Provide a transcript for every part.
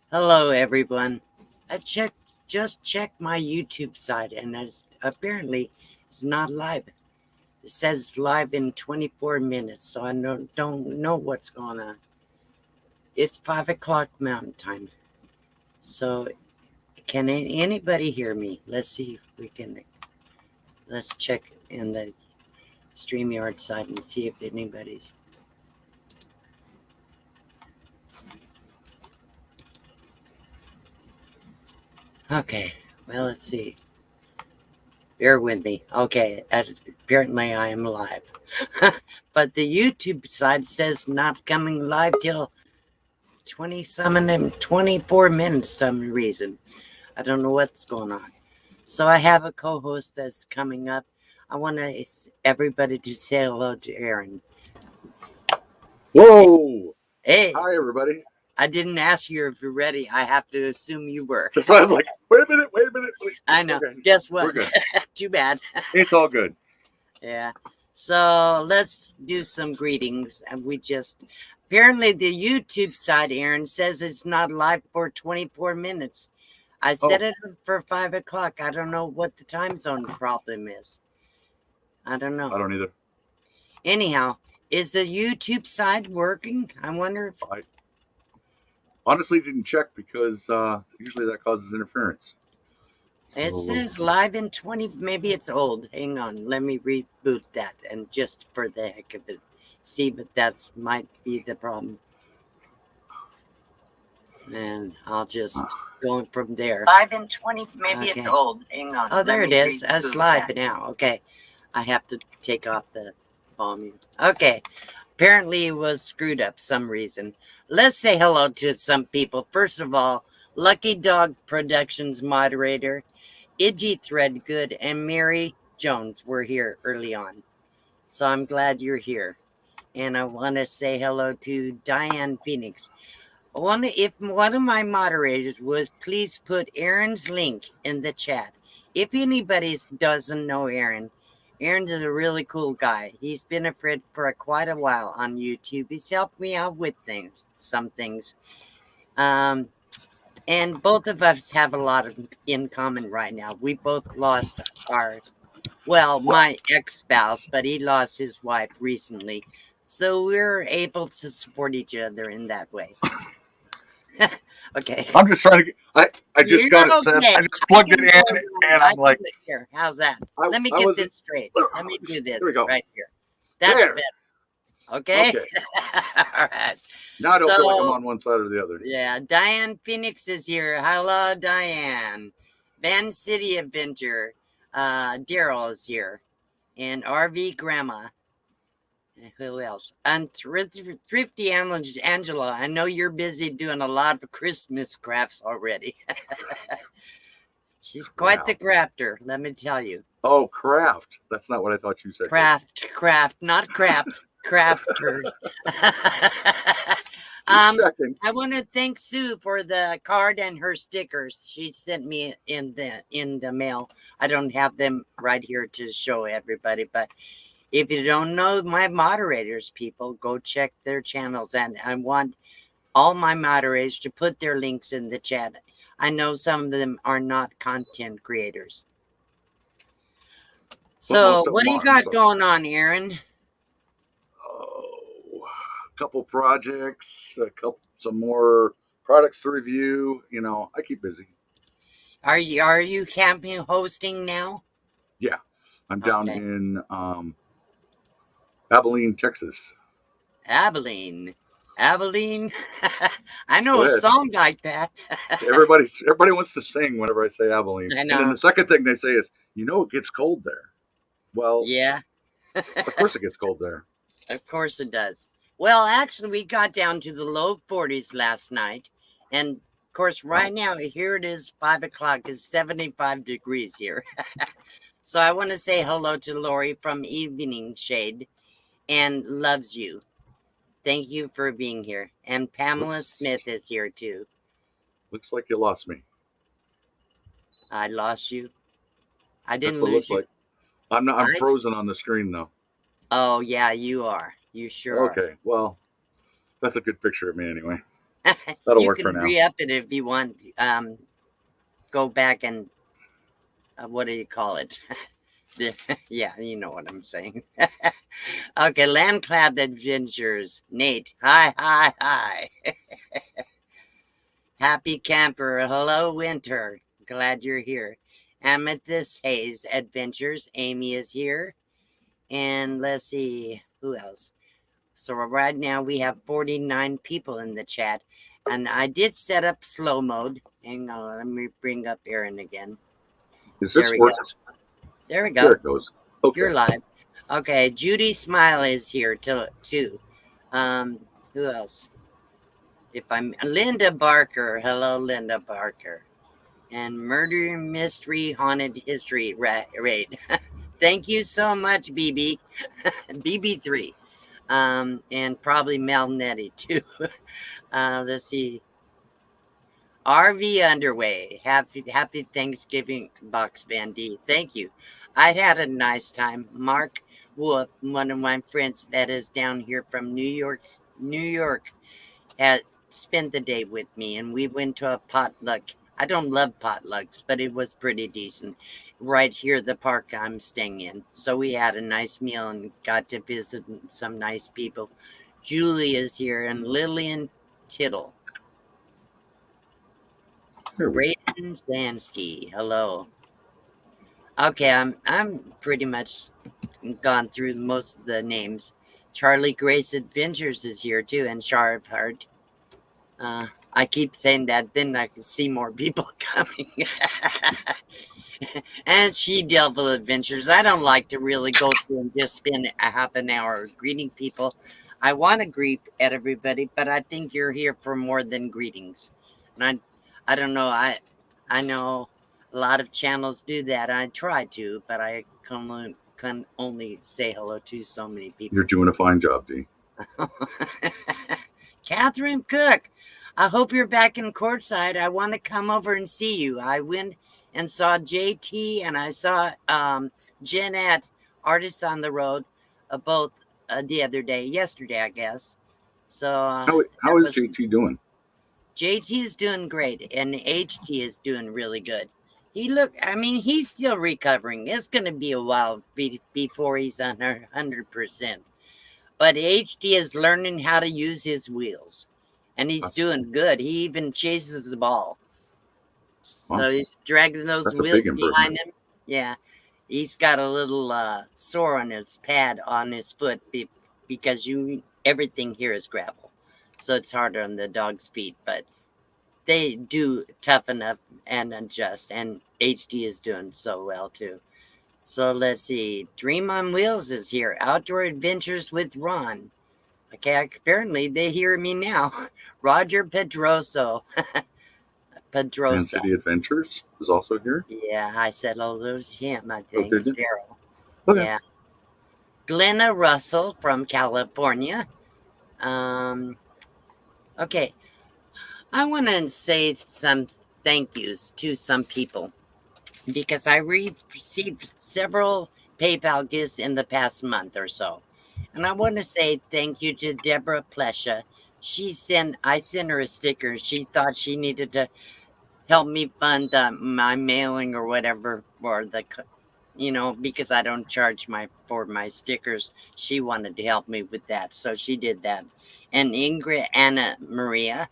Hello, everyone. Just checked my YouTube site, and apparently it's not live. It says live in 24 minutes, so I don't know what's going on. It's 5 o'clock Mountain Time, so can anybody hear me? Let's see if we can. Let's check in the StreamYard site and see if anybody's. Okay, well, let's see. Bear with me. Okay, apparently I am live. But the YouTube side says not coming live till 24 minutes some reason. I don't know what's going on. So I have a co-host that's coming up. I want everybody to say hello to Aaron. Whoa! Hey. Hi, everybody. I didn't ask you if you're ready. I have to assume you were. That's why I was like, wait a minute. I know. Okay. Guess what? Too bad. It's all good. Yeah. So let's do some greetings. And apparently the YouTube side, Aaron, says it's not live for 24 minutes. I set it for 5 o'clock. I don't know what the time zone problem is. I don't know. I don't either. Anyhow, is the YouTube side working? I wonder if... I honestly didn't check because usually that causes interference. So, it says live in 20, maybe it's old. Hang on, let me reboot that, and just for the heck of it, see, but that might be the problem. And I'll just go from there. Live in 20, maybe it's old. Hang on. Oh, there it is. It's live now. Okay. I have to take off the volume. Okay. Apparently it was screwed up some reason. Let's say hello to some people. First of all, Lucky Dog Productions moderator, Iggy Threadgood, and Mary Jones were here early on. So I'm glad you're here. And I want to say hello to Diane Phoenix. If one of my moderators would please put Aaron's link in the chat. If anybody doesn't know Aaron's a really cool guy. He's been a friend for quite a while on YouTube. He's helped me out with some things. And both of us have a lot in common right now. We both lost my ex-spouse, but he lost his wife recently. So we're able to support each other in that way. Okay. I'm just trying to get, I just got it set. I just plugged it in and I'm like, here, how's that? Let me get this straight. Let me do this right here. That's better. Okay. All right. Now I don't feel like I'm on one side or the other. Yeah. Diane Phoenix is here. Hello, Diane. Van City Adventure. Daryl is here. And RV Grandma. Who else? And Thrifty Angela. I know you're busy doing a lot of Christmas crafts already. She's quite the crafter, let me tell you. Oh, craft. That's not what I thought you said. Craft, not crap. Crafter. I want to thank Sue for the card and her stickers she sent me in the mail. I don't have them right here to show everybody, but if you don't know my moderators, people, go check their channels. And I want all my moderators to put their links in the chat. I know some of them are not content creators. So what do you got going on, Aaron? Oh, a couple projects, some more products to review. You know, I keep busy. Are you camping hosting now? Yeah, I'm down in Abilene, Texas. Abilene. I know a song like that. Everybody wants to sing whenever I say Abilene. I know. And then the second thing they say is, it gets cold there. Well, yeah. Of course it gets cold there. Of course it does. Well, actually, we got down to the low 40s last night. And, of course, right now, here it is, 5 o'clock. It's 75 degrees here. So I want to say hello to Lori from Evening Shade and loves you. Thank you for being here. And Pamela Smith is here, too. Looks like you lost me. I lost you? I didn't lose you. Like. I'm frozen on the screen, though. Oh, yeah, you are. You sure are. Okay, well, that's a good picture of me anyway. That'll You work for can now. re-up it if you want. Go back and what do you call it? Yeah, you know what I'm saying. Okay, Landclad Adventures. Nate, hi. Happy Camper, hello Winter. Glad you're here. Amethyst Haze Adventures. Amy is here. And let's see, who else? So right now we have 49 people in the chat. And I did set up slow mode. Hang on, let me bring up Aaron again. Is There this we working? go. There we go. There it goes. Okay. You're live. Okay, Judy Smile is here too. Who else? If I'm Linda Barker. Hello, Linda Barker. And Murder Mystery Haunted History Raid. Thank you so much, BB. BB3. And probably Mel Nettie too. Let's see. RV Underway. Happy Thanksgiving, Box Van D. Thank you. I had a nice time. Mark Wolf, one of my friends that is down here from New York, had spent the day with me, and we went to a potluck. I don't love potlucks, but it was pretty decent. Right here, the park I'm staying in. So we had a nice meal and got to visit some nice people. Julie is here, and Lillian Tittle. Braden Zansky, hello. Okay, I'm pretty much gone through most of the names. Charlie Grace Adventures is here too, and Sharp Heart. I keep saying that, then I can see more people coming. And She Devil Adventures. I don't like to really go through and just spend a half an hour greeting people. I want to greet at everybody, but I think you're here for more than greetings. And I don't know. I know a lot of channels do that. I try to, but I can only say hello to so many people. You're doing a fine job, Dee. Catherine Cook, I hope you're back in Quartzite. I want to come over and see you. I went and saw JT and I saw Jeanette, Artists on the Road, both the other day, yesterday, I guess. So how is JT doing? JT is doing great, and HT is doing really good. He's still recovering. It's going to be a while before he's 100%. But HD is learning how to use his wheels, and he's doing good. He even chases the ball. So he's dragging those wheels behind him. Yeah. He's got a little sore on his pad on his foot because everything here is gravel. So it's harder on the dog's feet, but they do toughen up and adjust, and HD is doing so well too. So let's see. Dream on Wheels is here. Outdoor Adventures with Ron. Okay, apparently they hear me now. Roger Pedroso. And City Adventures is also here? Yeah, I said hello to him, I think. Okay. Daryl. Okay. Yeah. Glenna Russell from California. Okay. I want to say some thank yous to some people because I received several PayPal gifts in the past month or so. And I want to say thank you to Deborah Plesha. I sent her a sticker. She thought she needed to help me fund my mailing or whatever for because I don't charge for my stickers. She wanted to help me with that. So she did that. And Ingrid Anna Maria,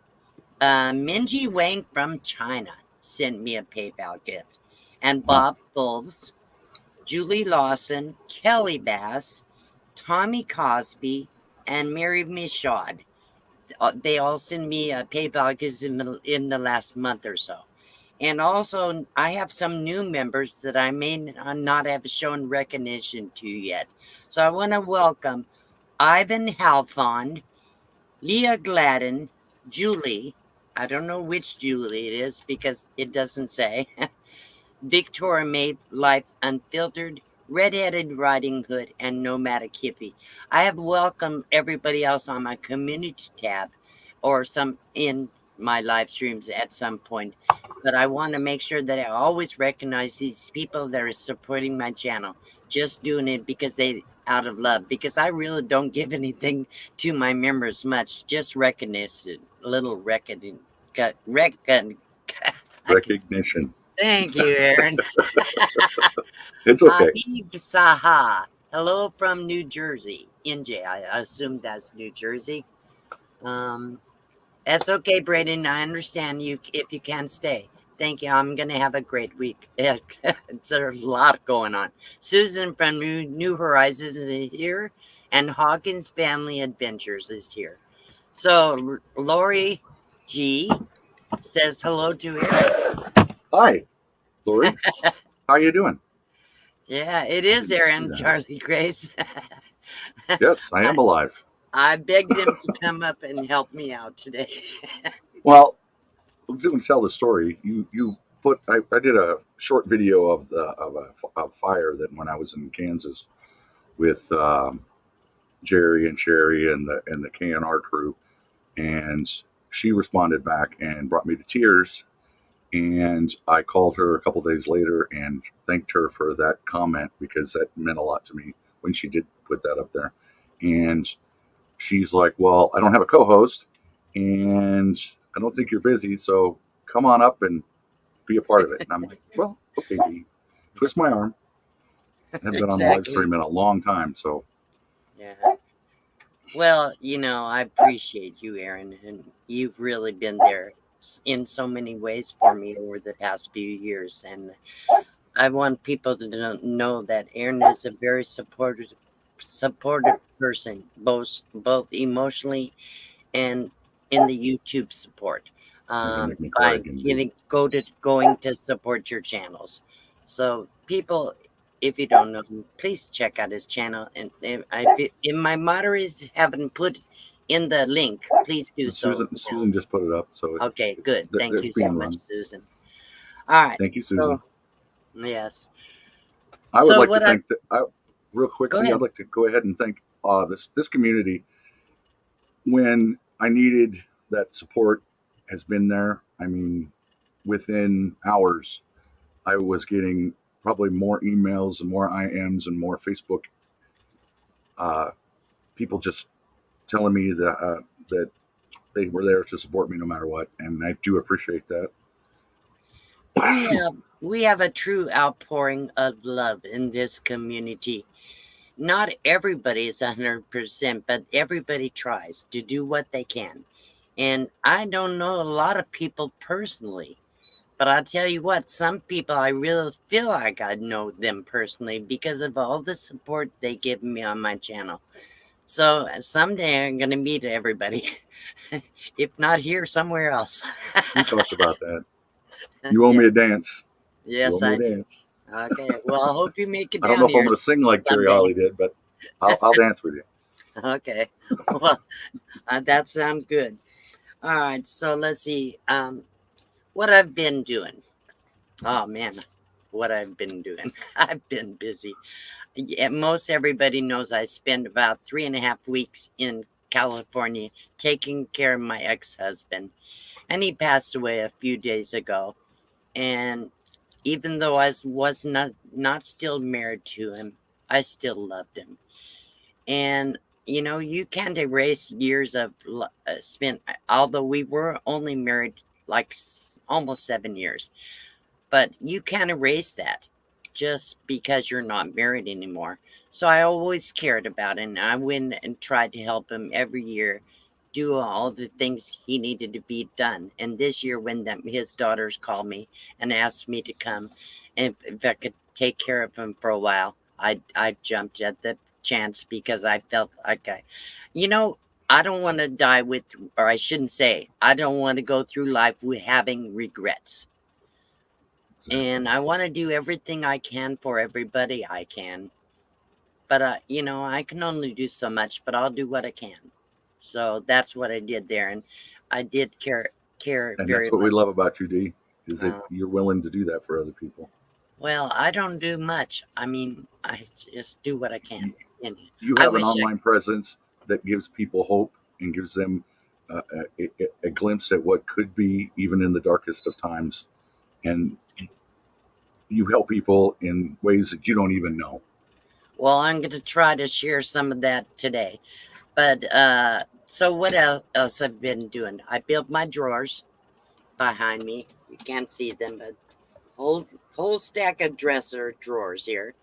Minji Wang from China sent me a PayPal gift. And Bob Bulls, Julie Lawson, Kelly Bass, Tommy Cosby, and Mary Michaud. They all send me a PayPal gifts in the last month or so. And also, I have some new members that I may not have shown recognition to yet. So I want to welcome Ivan Halfond, Leah Gladden, Julie. I don't know which Julie it is because it doesn't say. Victoria May Life Unfiltered, Redheaded Riding Hood, and Nomadic Hippie. I have welcomed everybody else on my community tab or some in my live streams at some point. But I want to make sure that I always recognize these people that are supporting my channel. Just doing it because out of love. Because I really don't give anything to my members much. Just recognition. little recognition. Recognition. Thank you, Aaron. It's okay. Habib Saha. Hello from New Jersey. NJ. I assume that's New Jersey. That's okay, Braden. I understand you if you can't stay. Thank you. I'm going to have a great week. There's a lot going on. Susan from New Horizons is here, and Hawkins Family Adventures is here. So Lori G says hello to Aaron. Hi, Lori. How you doing? Yeah, it is Aaron, Charlie Grace. Yes, I am alive. I begged him to come up and help me out today. Well, I'm going to tell the story. You put I did a short video of a fire that when I was in Kansas with Jerry and Sherry and the KNR crew, and she responded back and brought me to tears. And I called her a couple days later and thanked her for that comment because that meant a lot to me when she did put that up there. And she's like, "Well, I don't have a co-host, and I don't think you're busy, so come on up and be a part of it." And I'm like, "Well, okay, Dee." Twist my arm. I haven't been on the live stream in a long time, so. Yeah. Well, I appreciate you, Aaron, and you've really been there in so many ways for me over the past few years. And I want people to know that Aaron is a very supportive person, both emotionally and in the YouTube support. By going to support your channels. So people, if you don't know him, please check out his channel. And if my moderators haven't put in the link, please do so. Susan just put it up. So okay, good. Thank you so much, Susan. All right. Thank you, Susan. Yes. I would like to thank real quickly. I'd like to go ahead and thank this community. When I needed that support, has been there. I mean, within hours, I was getting probably more emails and more IMs and more Facebook people just telling me that they were there to support me no matter what, and I do appreciate that. We have a true outpouring of love in this community. Not everybody is 100%, but everybody tries to do what they can. And I don't know a lot of people personally, but I'll tell you what, some people I really feel like I know them personally because of all the support they give me on my channel. So someday I'm going to meet everybody, if not here, somewhere else. We talked about that. You owe me a dance. Yes, I do. Okay, well, I hope you make it down. I don't know if I'm going to sing like Terry Holly did, but I'll dance with you. Okay, well, that sounds good. All right, so let's see what I've been doing. Oh, man, what I've been doing. I've been busy. Most everybody knows I spent about 3.5 weeks in California taking care of my ex-husband, and he passed away a few days ago. And even though I was not still married to him, I still loved him. And you can't erase years of spent, although we were only married like almost 7 years, but you can't erase that just because you're not married anymore. So I always cared about him, and I went and tried to help him every year do all the things he needed to be done. And this year, when his daughters called me and asked me to come, and if I could take care of him for a while, I jumped at the chance because I felt like I don't want to die with, or I shouldn't say, I don't want to go through life with having regrets. And I want to do everything I can for everybody I can. But I can only do so much, but I'll do what I can. So that's what I did there, and I did care and very that's what much. We love about you, Dee, is that you're willing to do that for other people. Well, I don't do much. I mean, I just do what I can. And you have an online presence that gives people hope and gives them a glimpse at what could be, even in the darkest of times. And you help people in ways that you don't even know. Well, I'm going to try to share some of that today. But So what else I've been doing? I built my drawers behind me. You can't see them, but whole stack of dresser drawers here.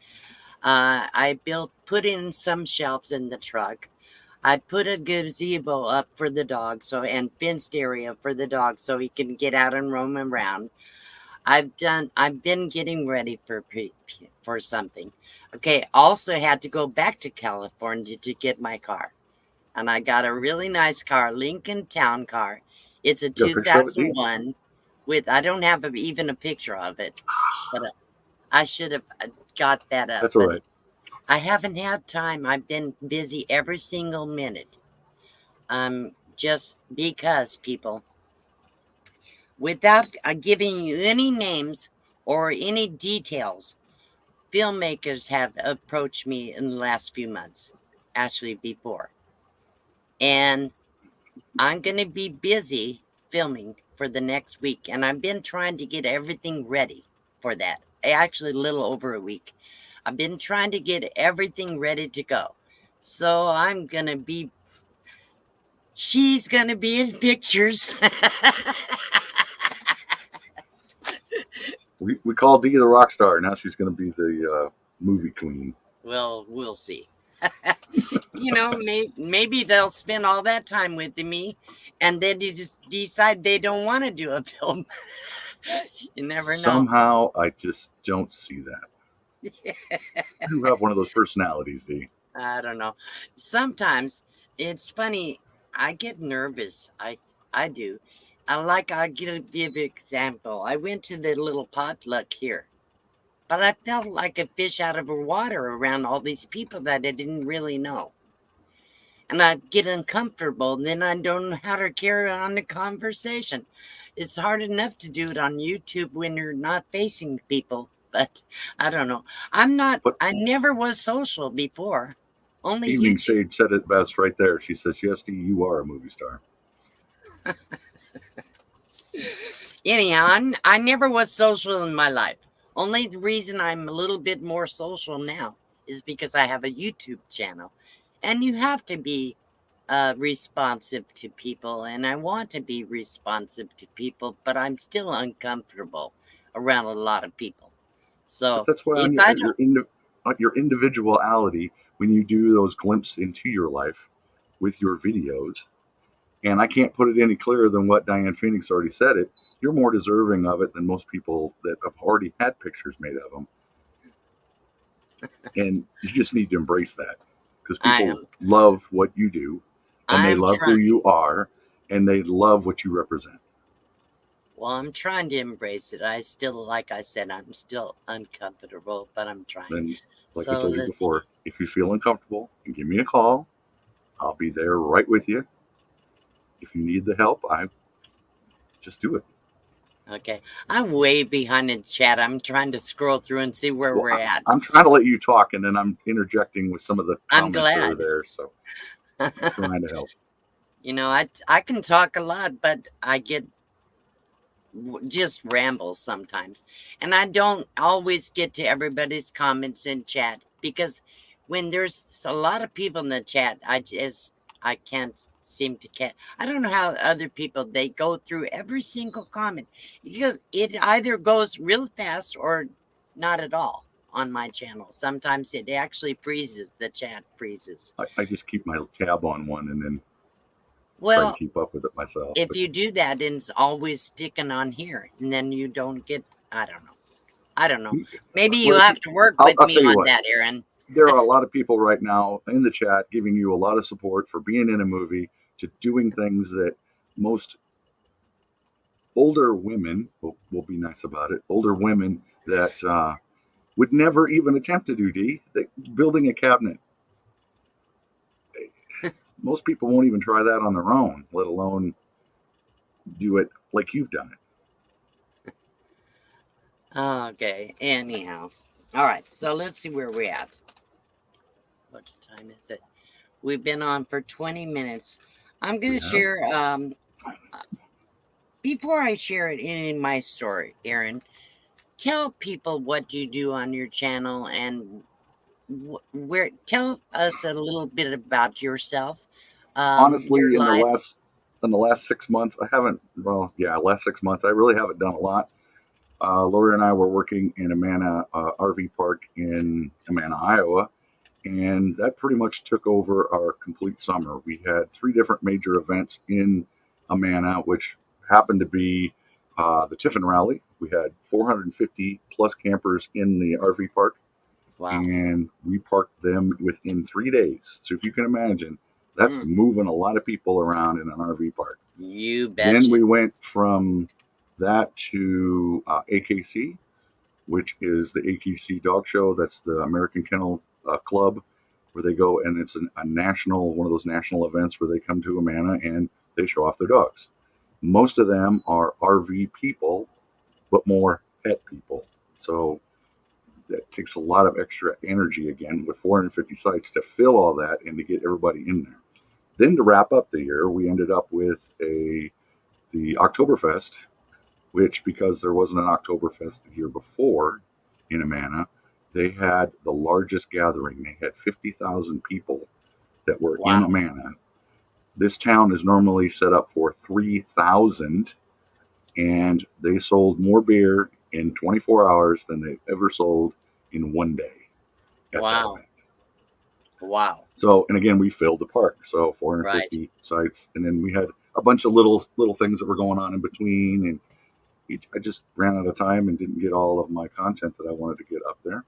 I put in some shelves in the truck. I put a gazebo up for the dog, and fenced area for the dog so he can get out and roam around. I've been getting ready for something. Okay, also had to go back to California to get my car. And I got a really nice car, Lincoln Town Car. It's a You got a picture of it, Dee? 2001 I don't have even a picture of it, but I should have got that up. That's all But right. I haven't had time. I've been busy every single minute. Just because, people, without giving you any names or any details, filmmakers have approached me in the last few months, actually before. And I'm going to be busy filming for the next week. And I've been trying to get everything ready for that. Actually, a little over a week. I've been trying to get everything ready to go. So she's going to be in pictures. We called Dee the rock star. Now she's going to be the movie queen. Well, we'll see. Maybe they'll spend all that time with me and then you just decide they don't want to do a film. You never know. Somehow, I just don't see that. You have one of those personalities, Dee. I don't know. Sometimes it's funny. I get nervous. I do. I'll give an example. I went to the little potluck here, but I felt like a fish out of water around all these people that I didn't really know. And I get uncomfortable, and then I don't know how to carry on the conversation. It's hard enough to do it on YouTube when you're not facing people, but I don't know. I never was social before. Only Evening YouTube. Sage said it best right there. She says, yes, Dee, you are a movie star. Anyhow, I never was social in my life. Only the reason I'm a little bit more social now is because I have a YouTube channel. And you have to be responsive to people. And I want to be responsive to people, but I'm still uncomfortable around a lot of people. So but that's why your individuality, when you do those glimpses into your life with your videos, and I can't put it any clearer than what Diane Phoenix already said it, you're more deserving of it than most people that have already had pictures made of them. And you just need to embrace that because people love what you do and they love who you are and they love what you represent. Well, I'm trying to embrace it. Like I said, I'm still uncomfortable, but I'm trying. And like I told you before, if you feel uncomfortable, give me a call. I'll be there right with you. If you need the help, I just do it. Okay. I'm way behind in chat. I'm trying to scroll through and see where we're at. I'm trying to let you talk, and then I'm interjecting with some of the comments that are there. So I'm trying to help. I can talk a lot, but I get just rambles sometimes. And I don't always get to everybody's comments in chat because when there's a lot of people in the chat, I can't seem to catch. I don't know how other people, they go through every single comment. It either goes real fast or not at all on my channel. Sometimes it actually freezes, the chat freezes. I just keep my tab on one and then try to keep up with it myself. If you do that, and it's always sticking on here, and then you don't get, I don't know. Maybe you have to work with me on that, Aaron. There are a lot of people right now in the chat giving you a lot of support for being in a movie, to doing things that most older women, will be nice about it, older women that would never even attempt to do, Dee. Building a cabinet. Most people won't even try that on their own, let alone do it like you've done it. Okay, anyhow. All right, so let's see where we're at. What time is it? We've been on for 20 minutes. I'm going to share, before I share it in my story, Aaron, tell people what you do on your channel and tell us a little bit about yourself. Honestly, your in the life? last 6 months, I haven't. Well, yeah, last 6 months, I really haven't done a lot. Lori and I were working in Amana RV Park in Amana, Iowa, and that pretty much took over our complete summer. We had 3 different major events in Amana, which happened to be the Tiffin Rally. We had 450 plus campers in the RV park, Wow. and we parked them within 3 days. So if you can imagine, that's moving a lot of people around in an RV park. You Then betcha. we went from that to AKC, which is the AKC Dog Show. That's the American Kennel Club, where they go, and it's a national, one of those national events where they come to Amana and they show off their dogs. Most of them are RV people, but more pet people. So that takes a lot of extra energy again with 450 sites to fill all that and to get everybody in there. Then to wrap up the year, we ended up with the Oktoberfest, which, because there wasn't an Oktoberfest the year before in Amana, they had the largest gathering. They had 50,000 people that were in Wow. Amana. This town is normally set up for 3,000, and they sold more beer in 24 hours than they've ever sold in one day at that Wow. event. Wow. So, and again, we filled the park, so 450 Right. sites, and then we had a bunch of little things that were going on in between, and I just ran out of time and didn't get all of my content that I wanted to get up there.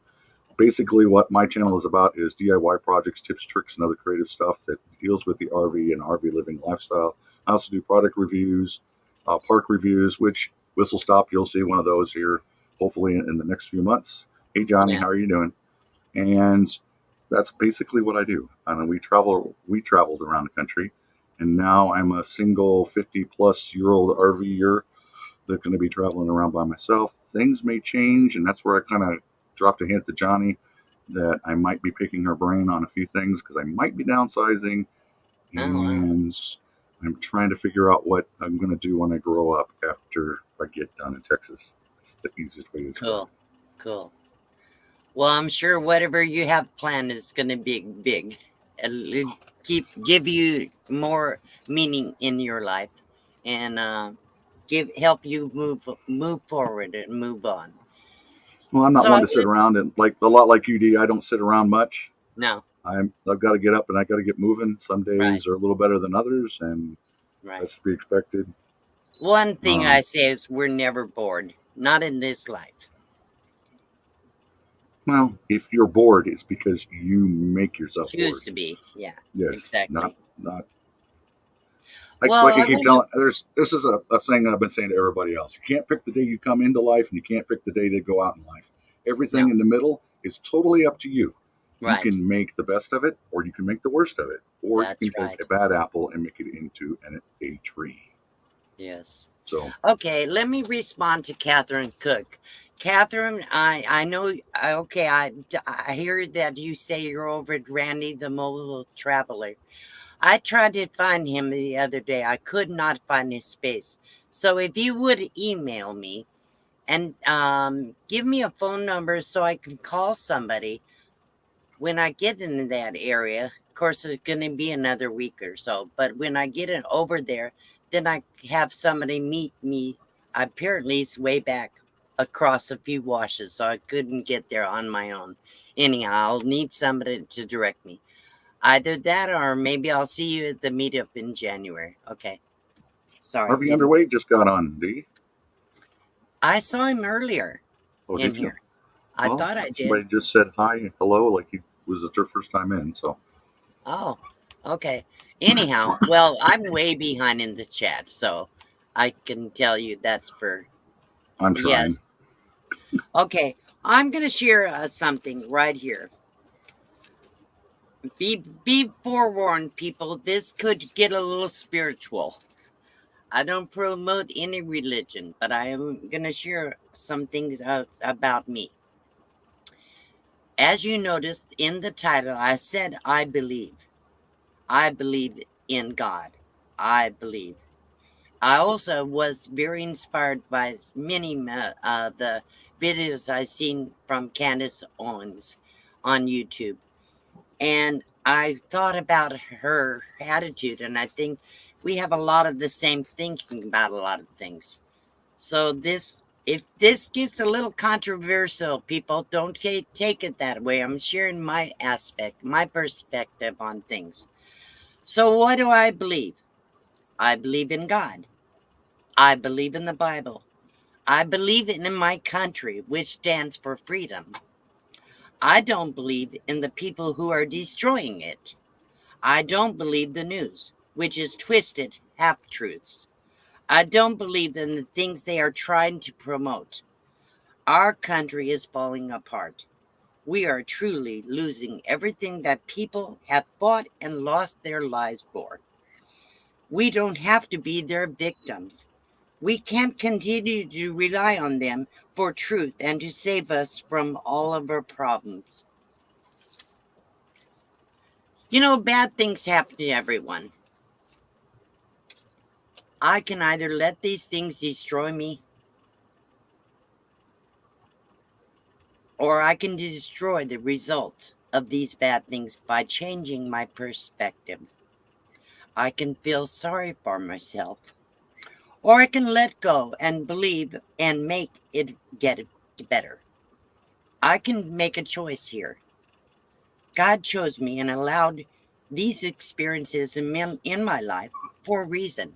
Basically, what my channel is about is DIY projects, tips, tricks, and other creative stuff that deals with the RV and RV living lifestyle. I also do product reviews, park reviews, which Whistle Stop, you'll see one of those here, hopefully in the next few months. Hey, Johnny, Yeah. how are you doing? And that's basically what I do. I mean, we traveled around the country, and now I'm a single 50-plus-year-old RVer that's going to be traveling around by myself. Things may change, and that's where I kind of dropped a hint to Johnny that I might be picking her brain on a few things because I might be downsizing, Oh, wow. and I'm trying to figure out what I'm going to do when I grow up after I get down in Texas. It's the easiest way to describe it. Cool. Well, I'm sure whatever you have planned is going to be big. It'll give you more meaning in your life, and help you move forward and move on. Well, I'm not So one I to sit would around, and like a lot like you, D. I don't sit around much. no I've got to get up and I got to get moving. Some right days are a little better than others, and right. that's to be expected. One thing I Um, say is we're never bored, not in this life. well, if you're bored, it's because you make yourself bored. Choose to be, yeah, Yes, exactly. not Well, like I I keep would telling. This is a thing that I've been saying to everybody else. You can't pick the day you come into life, and you can't pick the day to go out in life. Everything no in the middle is totally up to you. You right. can make the best of it, or you can make the worst of it, or you That's can take right. a bad apple and make it into a tree. Yes. So Okay, let me respond to Catherine Cook. Catherine, I know. Okay, I hear that you say you're over at Randy the Mobile Traveler. I tried to find him the other day. I could not find his space. So if you would email me and give me a phone number so I can call somebody when I get into that area. Of course, it's going to be another week or so, but when I get it over there, then I have somebody meet me. Apparently, it's way back across a few washes, so I couldn't get there on my own. Anyhow, I'll need somebody to direct me. Either that, or maybe I'll see you at the meetup in January. Okay. Sorry, RV didn't. Underweight just got on, D. I saw him earlier Oh, in did you? here. I Well, thought I did. somebody just said hi and hello, like he was their first time in. So Oh, okay. Anyhow, well, I'm way behind in the chat, so I can tell you that's for I'm trying. yes. Okay, I'm gonna share something right here. Be forewarned, people. This could get a little spiritual. I don't promote any religion, but I am gonna share some things about me. As you noticed in the title, I said I believe. I believe in God. I believe. I also was very inspired by many of the videos I've seen from Candace Owens on YouTube. And I thought about her attitude, and I think we have a lot of the same thinking about a lot of things. So if this gets a little controversial, people, don't take it that way. I'm sharing my aspect, my perspective on things. So what do I believe? I believe in God. I believe in the Bible. I believe in my country, which stands for freedom. I don't believe in the people who are destroying it. I don't believe the news, which is twisted half-truths. I don't believe in the things they are trying to promote. Our country is falling apart. We are truly losing everything that people have fought and lost their lives for. We don't have to be their victims. We can't continue to rely on them for truth and to save us from all of our problems. You know, bad things happen to everyone. I can either let these things destroy me, or I can destroy the result of these bad things by changing my perspective. I can feel sorry for myself, or I can let go and believe and make it get better. I can make a choice here. God chose me and allowed these experiences in my life for a reason.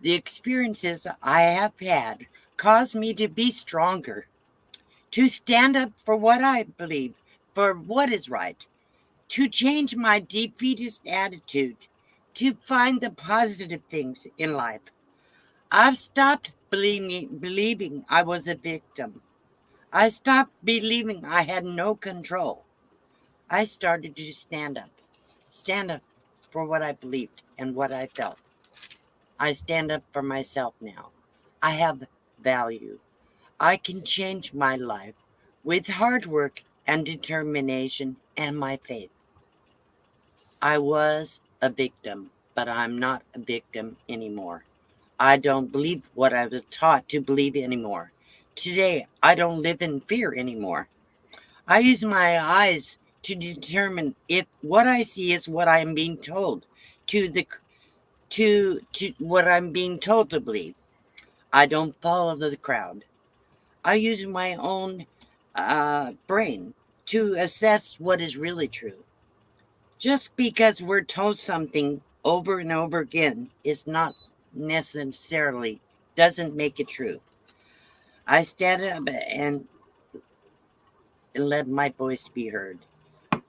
The experiences I have had caused me to be stronger, to stand up for what I believe, for what is right, to change my defeatist attitude, to find the positive things in life. I've stopped believing I was a victim. I stopped believing I had no control. I started to stand up for what I believed and what I felt. I stand up for myself now. I have value. I can change my life with hard work and determination and my faith. I was a victim, but I'm not a victim anymore. I don't believe what I was taught to believe anymore. Today, I don't live in fear anymore. I use my eyes to determine if what I see is what I am being told to what I'm being told to believe. I don't follow the crowd. I use my own brain to assess what is really true. Just because we're told something over and over again is not necessarily, doesn't make it true. I stand up and let my voice be heard.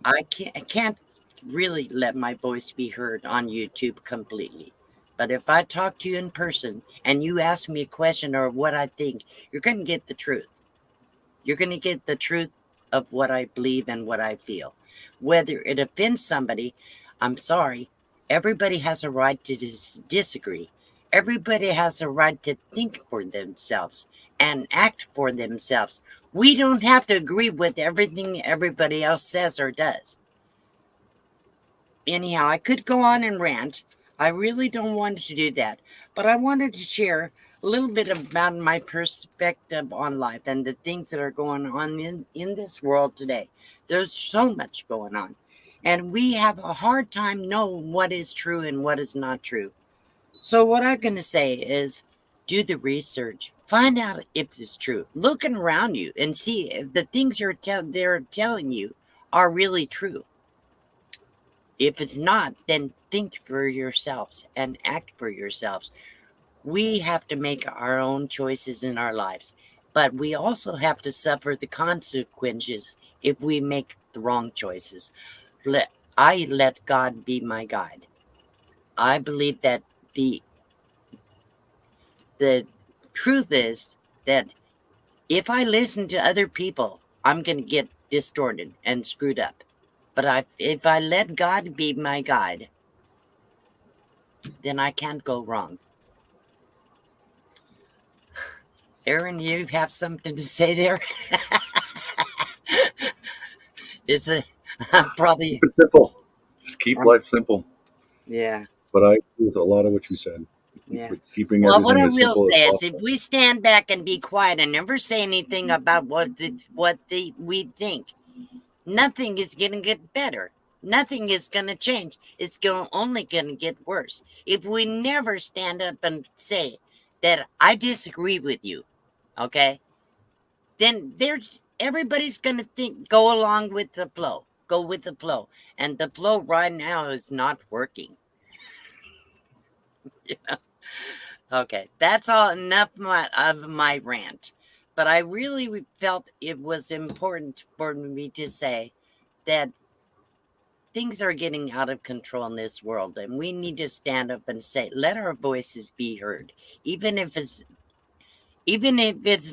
I can't really let my voice be heard on YouTube completely. But if I talk to you in person and you ask me a question or what I think, you're going to get the truth. You're going to get the truth of what I believe and what I feel. Whether it offends somebody, I'm sorry. Everybody has a right to disagree. Everybody has a right to think for themselves and act for themselves. We don't have to agree with everything everybody else says or does. Anyhow, I could go on and rant. I really don't want to do that. But I wanted to share a little bit about my perspective on life and the things that are going on in this world today. There's so much going on. And we have a hard time knowing what is true and what is not true. So what I'm going to say is do the research. Find out if it's true. Looking around you and see if the things they're telling you are really true. If it's not, then think for yourselves and act for yourselves. We have to make our own choices in our lives, but we also have to suffer the consequences if we make the wrong choices. I let God be my guide. I believe that the truth is that if I listen to other people, I'm going to get distorted and screwed up. But if I let God be my guide, then I can't go wrong. Aaron, you have something to say there? Is it probably Keep it simple. Just keep life simple. Yeah. But I agree with a lot of what you said. Yeah. Keeping Well, what everything I as will simple say as is, possible. if we stand back and be quiet and never say anything about we think, nothing is going to get better. Nothing is going to change. It's only going to get worse. If we never stand up and say that I disagree with you, okay, then everybody's going to go along with the flow. Go with the flow. And the flow right now is not working. Yeah. Okay, that's all enough of my rant. But I really felt it was important for me to say that things are getting out of control in this world, and we need to stand up and say, let our voices be heard, even if it's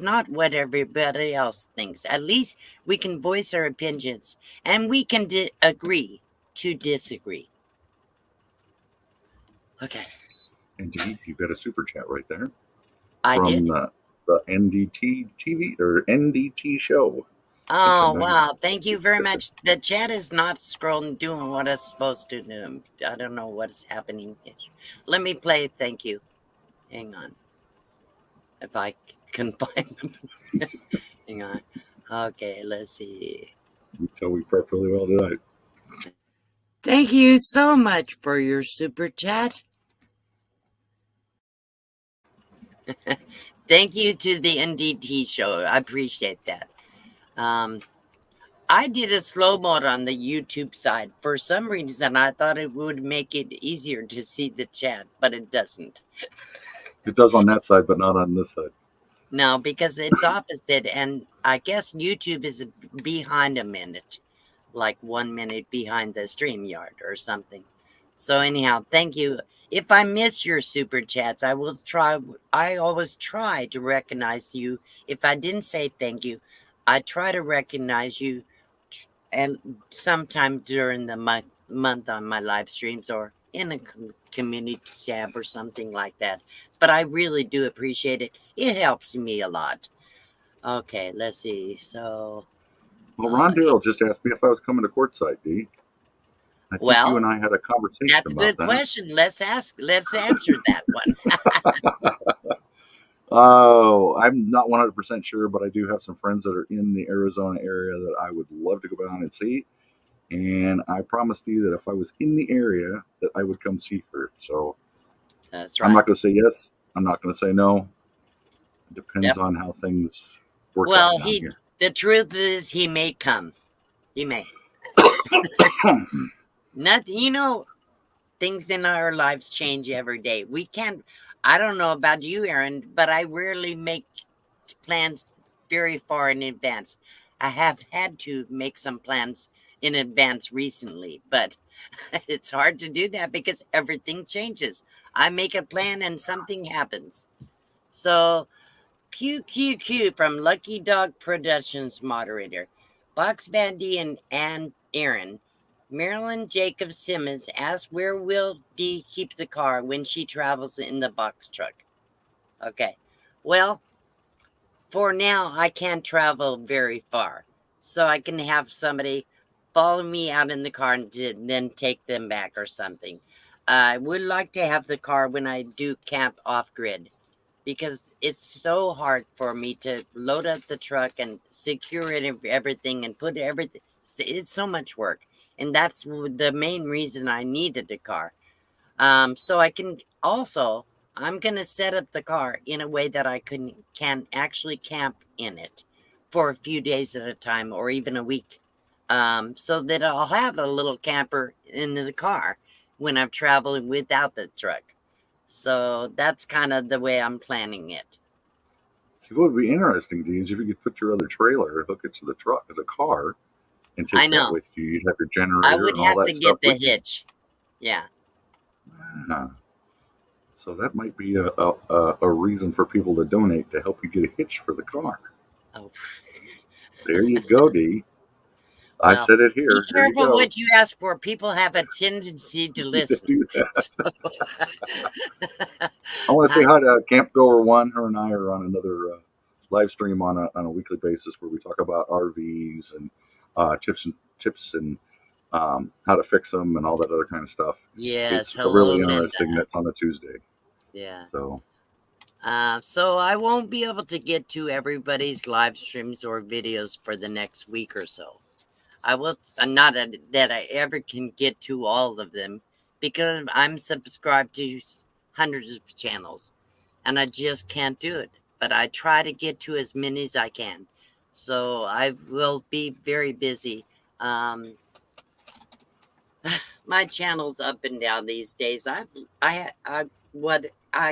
not what everybody else thinks. At least we can voice our opinions, and we can agree to disagree. Okay. Indeed, you got a super chat right there. I from did. The NDT TV or NDT show. Oh, wow. Thank you very much. The chat is not scrolling, doing what it's supposed to do. I don't know what is happening. Let me play. Thank you. Hang on. If I can find them. Hang on. Okay, let's see. You tell me perfectly well tonight. Thank you so much for your super chat. Thank you to the NDT show. I appreciate that. I did a slow mode on the YouTube side. For some reason, I thought it would make it easier to see the chat, but it doesn't. It does on that side, but not on this side. No, because it's opposite, and I guess YouTube is behind a minute, like 1 minute behind the StreamYard or something. So anyhow, thank you. If I miss your super chats, I always try to recognize you. If I didn't say thank you, I try to recognize you and sometime during the month on my live streams or in a community tab or something like that. But I really do appreciate it. It helps me a lot. Okay, let's see. So, well, Ron Darrell just asked me if I was coming to Quartzite, D. I think you and I had a conversation that's a good question. Let's answer that one. Oh, I'm not 100% sure, but I do have some friends that are in the Arizona area that I would love to go down and see. And I promised you that if I was in the area, that I would come see her. So that's right. I'm not going to say yes. I'm not going to say no. It depends on how things work out down here. The truth is, he may come. He may. Nothing, things in our lives change every day. We can't. I don't know about you, Aaron, but I rarely make plans very far in advance. I have had to make some plans in advance recently, but it's hard to do that because everything changes. I make a plan and something happens. So, QQQ from Lucky Dog Productions moderator, Box Bandy and Aaron. Marilyn Jacob Simmons asks, where will Dee keep the car when she travels in the box truck? Okay. Well, for now, I can't travel very far. So I can have somebody follow me out in the car and then take them back or something. I would like to have the car when I do camp off grid, because it's so hard for me to load up the truck and secure it and everything and put everything. It's so much work. And that's the main reason I needed a car. So I can also, I'm going to set up the car in a way that I can actually camp in it for a few days at a time or even a week. So that I'll have a little camper in the car when I'm traveling without the truck. So that's kind of the way I'm planning it. See, what would be interesting, D, is if you could put your other trailer, hook it to the truck, the car, and take that with you. You'd have your generator I would and all have that to stuff get the hitch. Yeah. So that might be a reason for people to donate to help you get a hitch for the car. Oh. There you go, D. Well, I said it here. Be careful what you ask for. People have a tendency to listen. Do that. I want to say hi to Camp Goer One. Her and I are on another live stream on a weekly basis where we talk about RVs and tips and how to fix them and all that other kind of stuff. Yes, it's really interesting. That's on a Tuesday. Yeah. So I won't be able to get to everybody's live streams or videos for the next week or so. I will not that I ever can get to all of them because I'm subscribed to hundreds of channels and I just can't do it. But I try to get to as many as I can. So I will be very busy. My channel's up and down these days. I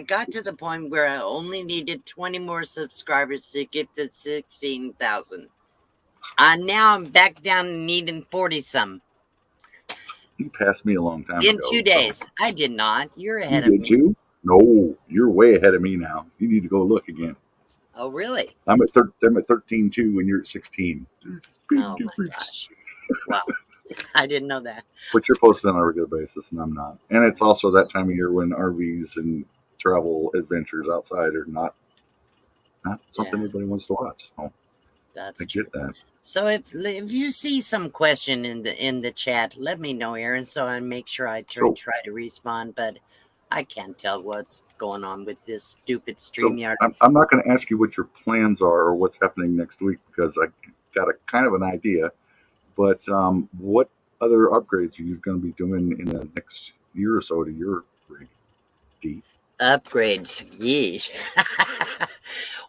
got to the point where I only needed 20 more subscribers to get to 16,000. Now I'm back down and needing 40 some. You passed me a long time In ago. 2 days. So. I did not. You're ahead you of did me. Too? No, you're way ahead of me now. You need to go look again. Oh, really? I'm at 13.2 and you're at 16. Oh my gosh. Wow. I didn't know that. But you're posting on a regular basis and I'm not. And it's also that time of year when RVs and travel adventures outside are not something anybody wants to watch. So that's I get that. So if you see some question in the chat, let me know, Aaron, so I make sure I try to respond. But I can't tell what's going on with this stupid StreamYard. So I'm not going to ask you what your plans are or what's happening next week because I got a kind of an idea. But what other upgrades are you going to be doing in the next year or so to your rig, D? Upgrades, yeesh.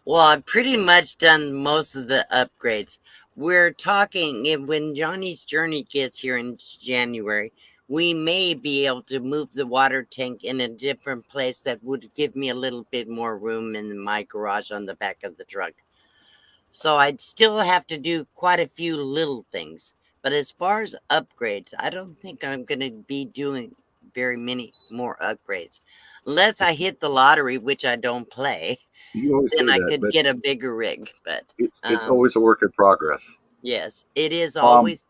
Well, I've pretty much done most of the upgrades. We're talking when Johnny's Journey gets here in January, we may be able to move the water tank in a different place that would give me a little bit more room in my garage on the back of the truck. So I'd still have to do quite a few little things. But as far as upgrades, I don't think I'm going to be doing very many more upgrades. Unless I hit the lottery, which I don't play, then I could get a bigger rig. But it's always a work in progress. Yes, it is always.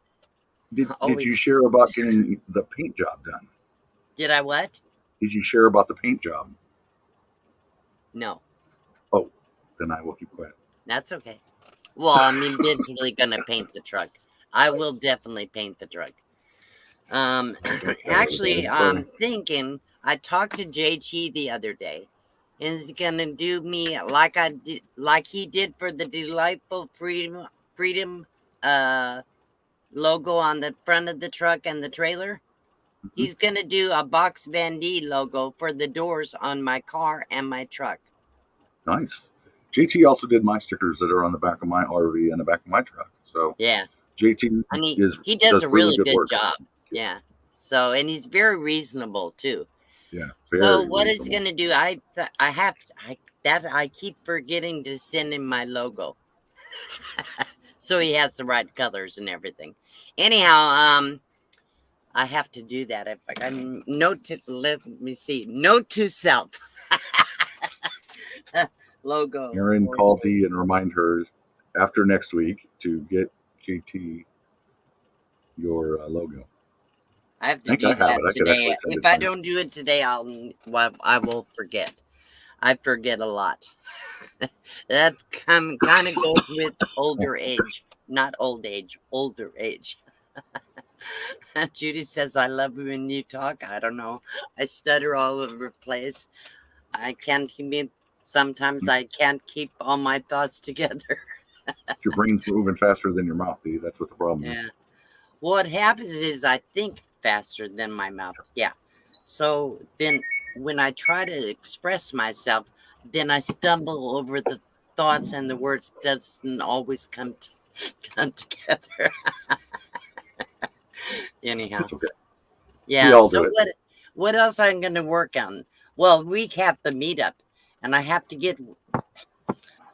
Did you share about getting the paint job done? Did I what? Did you share about the paint job? No. Oh, then I will keep quiet. That's okay. Well, I'm eventually going to paint the truck. I will definitely paint the truck. Actually, I'm thinking, I talked to JT the other day, and he's gonna do me like he did for the Delightful Freedom logo on the front of the truck and the trailer. Mm-hmm. He's gonna do a Box Bandee logo for the doors on my car and my truck. Nice. JT also did my stickers that are on the back of my RV and the back of my truck. So yeah, JT he does a really good job. Yeah. So, and he's very reasonable too. Yeah. So what he's gonna do? I keep forgetting to send him my logo, so he has the right colors and everything. Anyhow, I have to do that. If I let me see. Note to self. Logo. Aaron, call Dee and remind her after next week to get JT your logo. I have to do that today. If I don't do it today, I will forget. I forget a lot. That kind of goes with older age, not old age, older age. Judy says, I love when you talk. I don't know. I stutter all over the place. Sometimes I can't keep all my thoughts together. Your brain's moving faster than your mouth, Dee. That's what the problem is. What happens is I think faster than my mouth. Yeah. So then when I try to express myself, then I stumble over the thoughts and the words doesn't always come together. Anyhow. It's okay. Yeah. So what else I'm going to work on? Well, we have the meetup and I have to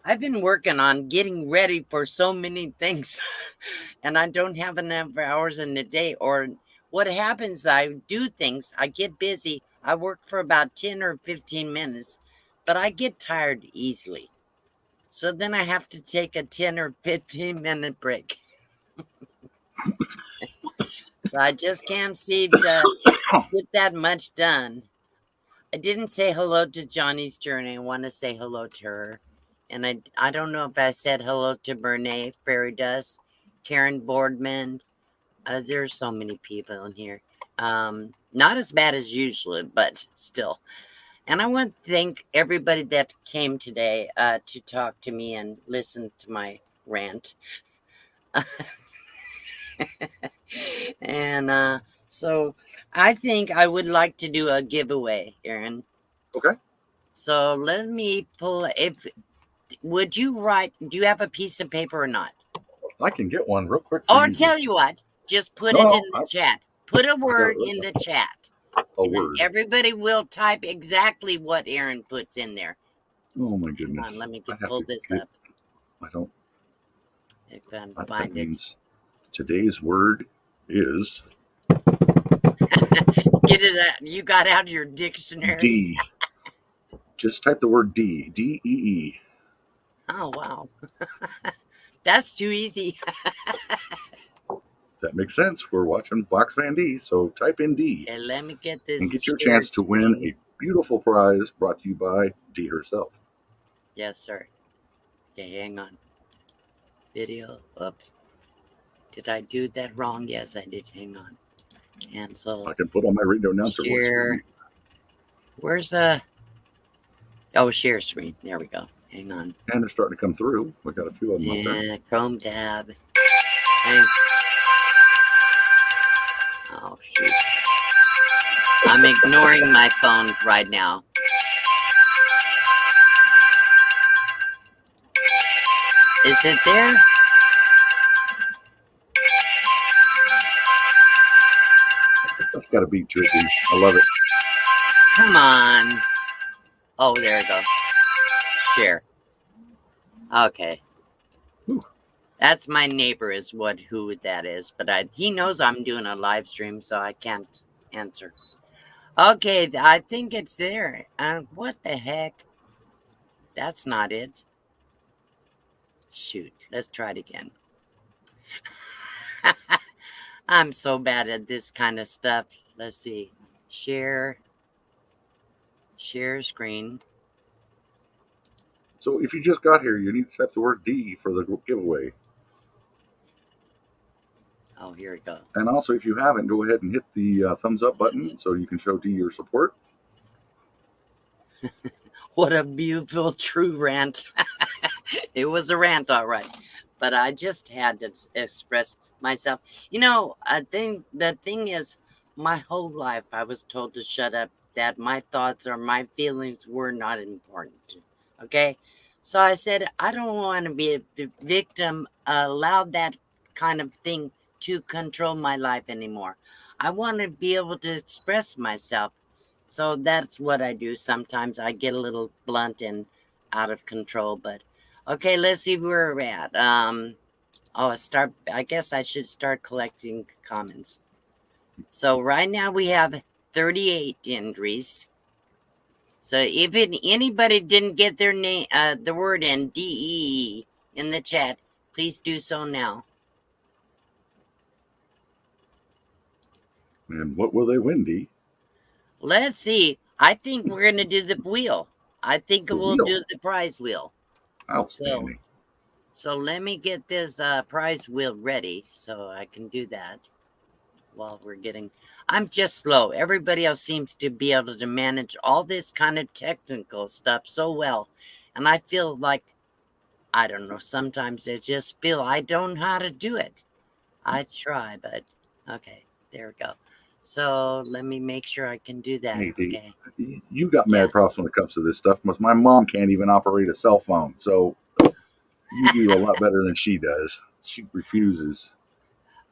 I've been working on getting ready for so many things and I don't have enough hours in the day. Or what happens, I do things, I get busy, I work for about 10 or 15 minutes, but I get tired easily. So then I have to take a 10 or 15 minute break. So I just can't seem to get that much done. I didn't say hello to Johnny's Journey. I want to say hello to her. And I don't know if I said hello to Bernay, Fairy Dust, Karen Boardman. There's so many people in here. Not as bad as usual, but still. And I want to thank everybody that came today to talk to me and listen to my rant. And so I think I would like to do a giveaway, Aaron. Okay. So let me pull. Would you write? Do you have a piece of paper or not? I can get one real quick for Or you. tell you what, just put No, it no, in the chat. Put a word in the chat. A And then word. everybody will type exactly what Aaron puts in there. Oh my Hang goodness. on, let me I have pull to this get- up. I don't. If I can That find it. means today's word is Get it out. You got out your dictionary. D. Just type the word D. D-E-E. Oh, wow. That's too easy. That makes sense. We're watching Box Van D, so type in D. Okay, let me get this. And get your chance to win a beautiful prize brought to you by D herself. Yes, sir. Okay, hang on. Video. Oops. Did I do that wrong? Yes, I did. Hang on. Cancel. I can put on my radio announcer voice for you. Where's share screen. There we go. Hang on. And they're starting to come through. We got a few of them up there. Chrome tab. Oh, shoot. I'm ignoring my phone right now. Is it there? That's got to be tricky. I love it. Come on. Oh, there it goes. Share. Okay. Ooh. That's my neighbor is who that is. But he knows I'm doing a live stream, so I can't answer. Okay, I think it's there. What the heck? That's not it. Shoot. Let's try it again. I'm so bad at this kind of stuff. Let's see. Share screen. So if you just got here, you need to type the word D for the giveaway. Oh, here we go. And also, if you haven't, go ahead and hit the thumbs up button so you can show D your support. What a beautiful true rant. It was a rant, all right. But I just had to express myself. You know, the thing is, my whole life I was told to shut up, that my thoughts or my feelings were not important. Okay? So I said, I don't want to be a victim, allow that kind of thing to control my life anymore. I want to be able to express myself. So that's what I do. Sometimes I get a little blunt and out of control, but okay, let's see where we're at. I guess I should start collecting comments. So right now we have 38 entries. So if anybody didn't get their name, the word in DE in the chat, please do so now. And what will they win, D? Let's see. I think we're going to do the wheel. I think we'll do the prize wheel. Outstanding. So let me get this prize wheel ready so I can do that while we're getting... I'm just slow. Everybody else seems to be able to manage all this kind of technical stuff so well. And I feel like, I don't know, sometimes I just feel I don't know how to do it. I try, but okay, there we go. So let me make sure I can do that. Hey, D, okay. You got mad props when it comes to this stuff. My mom can't even operate a cell phone, so you do a lot better than she does. She refuses.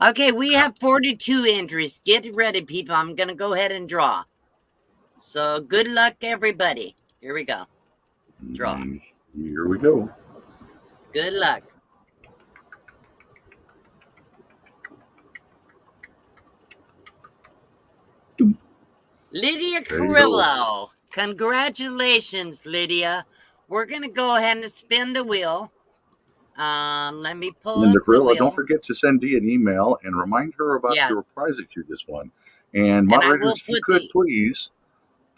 Okay, we have 42 entries. Get ready, people. I'm going to go ahead and draw. So good luck, everybody. Here we go. Draw. And here we go. Good luck. Lydia Carrillo. Congratulations, Lydia. We're going to go ahead and spin the wheel. Let me pull Linda up the Carrillo, wheel. don't forget to send Dee an email and remind her about your prize that you just won. And moderators, if you could please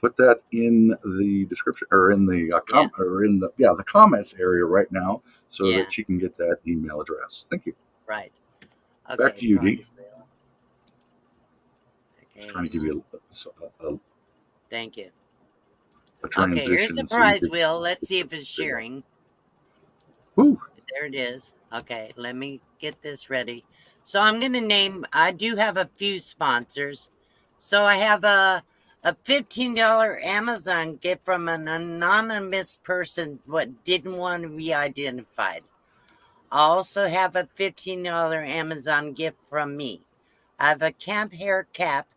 put that in the description or in the the comments area right now so that she can get that email address. Thank you. Right. Okay, back to you, Dee. Okay, just trying to give you a thank you. A transition. Okay, here's the prize wheel. Let's see if it's sharing. Woo. There it is. Okay, let me get this ready. So I'm going to name, I do have a few sponsors. So I have a $15 Amazon gift from an anonymous person what didn't want to be identified. I also have a $15 Amazon gift from me. I have a camp hair cap.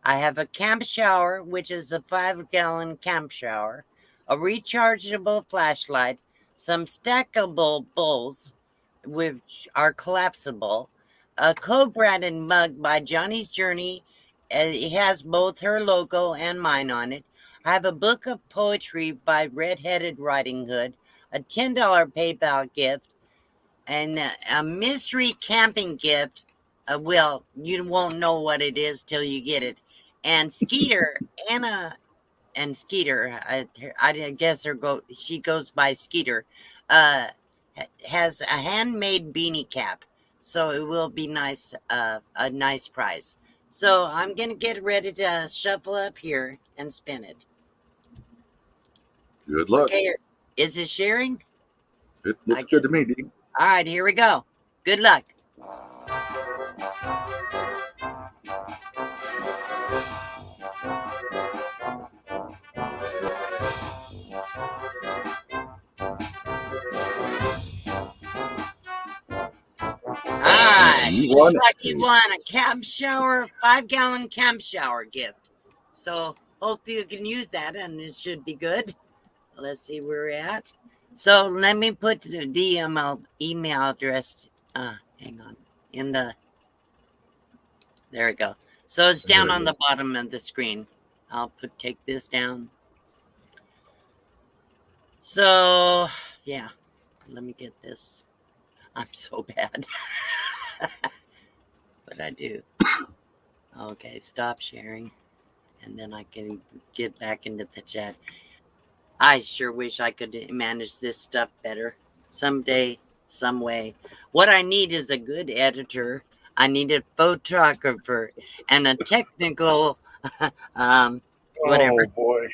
I have a camp shower, which is a 5-gallon camp shower, a rechargeable flashlight, some stackable bowls, which are collapsible, a co-branded mug by Johnny's Journey. It has both her logo and mine on it. I have a book of poetry by Red-Headed Riding Hood, a $10 PayPal gift, and a mystery camping gift. Well, you won't know what it is till you get it. And Skeeter, Anna, and Skeeter, I guess she goes by Skeeter, has a handmade beanie cap. So it will be nice, a nice prize. So I'm gonna get ready to shuffle up here and spin it. Good luck. Okay, is it sharing? It looks good to me, Dean. All right, here we go. Good luck. Looks like you won a camp shower, 5-gallon camp shower gift. So hope you can use that and it should be good. Let's see where we're at. So let me put the email address. Hang on. There we go. So it's down on the bottom of the screen. I'll take this down. So yeah, let me get this. I'm so bad. But I do. Okay, stop sharing. And then I can get back into the chat. I sure wish I could manage this stuff better. Someday, some way. What I need is a good editor. I need a photographer and a technical whatever. Oh boy.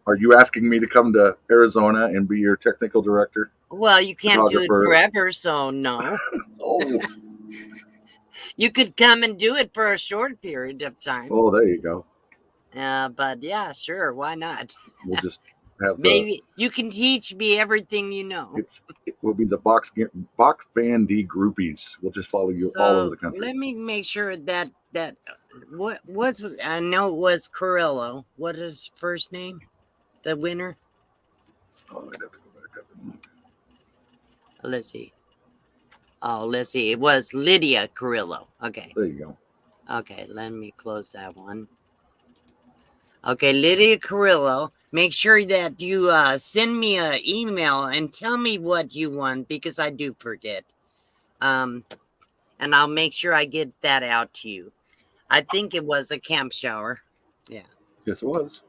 Are you asking me to come to Arizona and be your technical director? Well, you can't do it forever, so no. Oh. You could come and do it for a short period of time. Oh, there you go. But yeah, sure, why not? We'll just have maybe you can teach me everything you know. It will be the box band D groupies. We'll just follow you all over the country. Let me make sure that what was I know it was Carrillo. What is his first name? The winner? Oh, I'd have to go back up and look. Let's see. Oh, let's see. It was Lydia Carrillo. Okay. There you go. Okay, let me close that one. Okay, Lydia Carrillo. Make sure that you send me an email and tell me what you won because I do forget. And I'll make sure I get that out to you. I think it was a camp shower. Yeah. Yes, it was.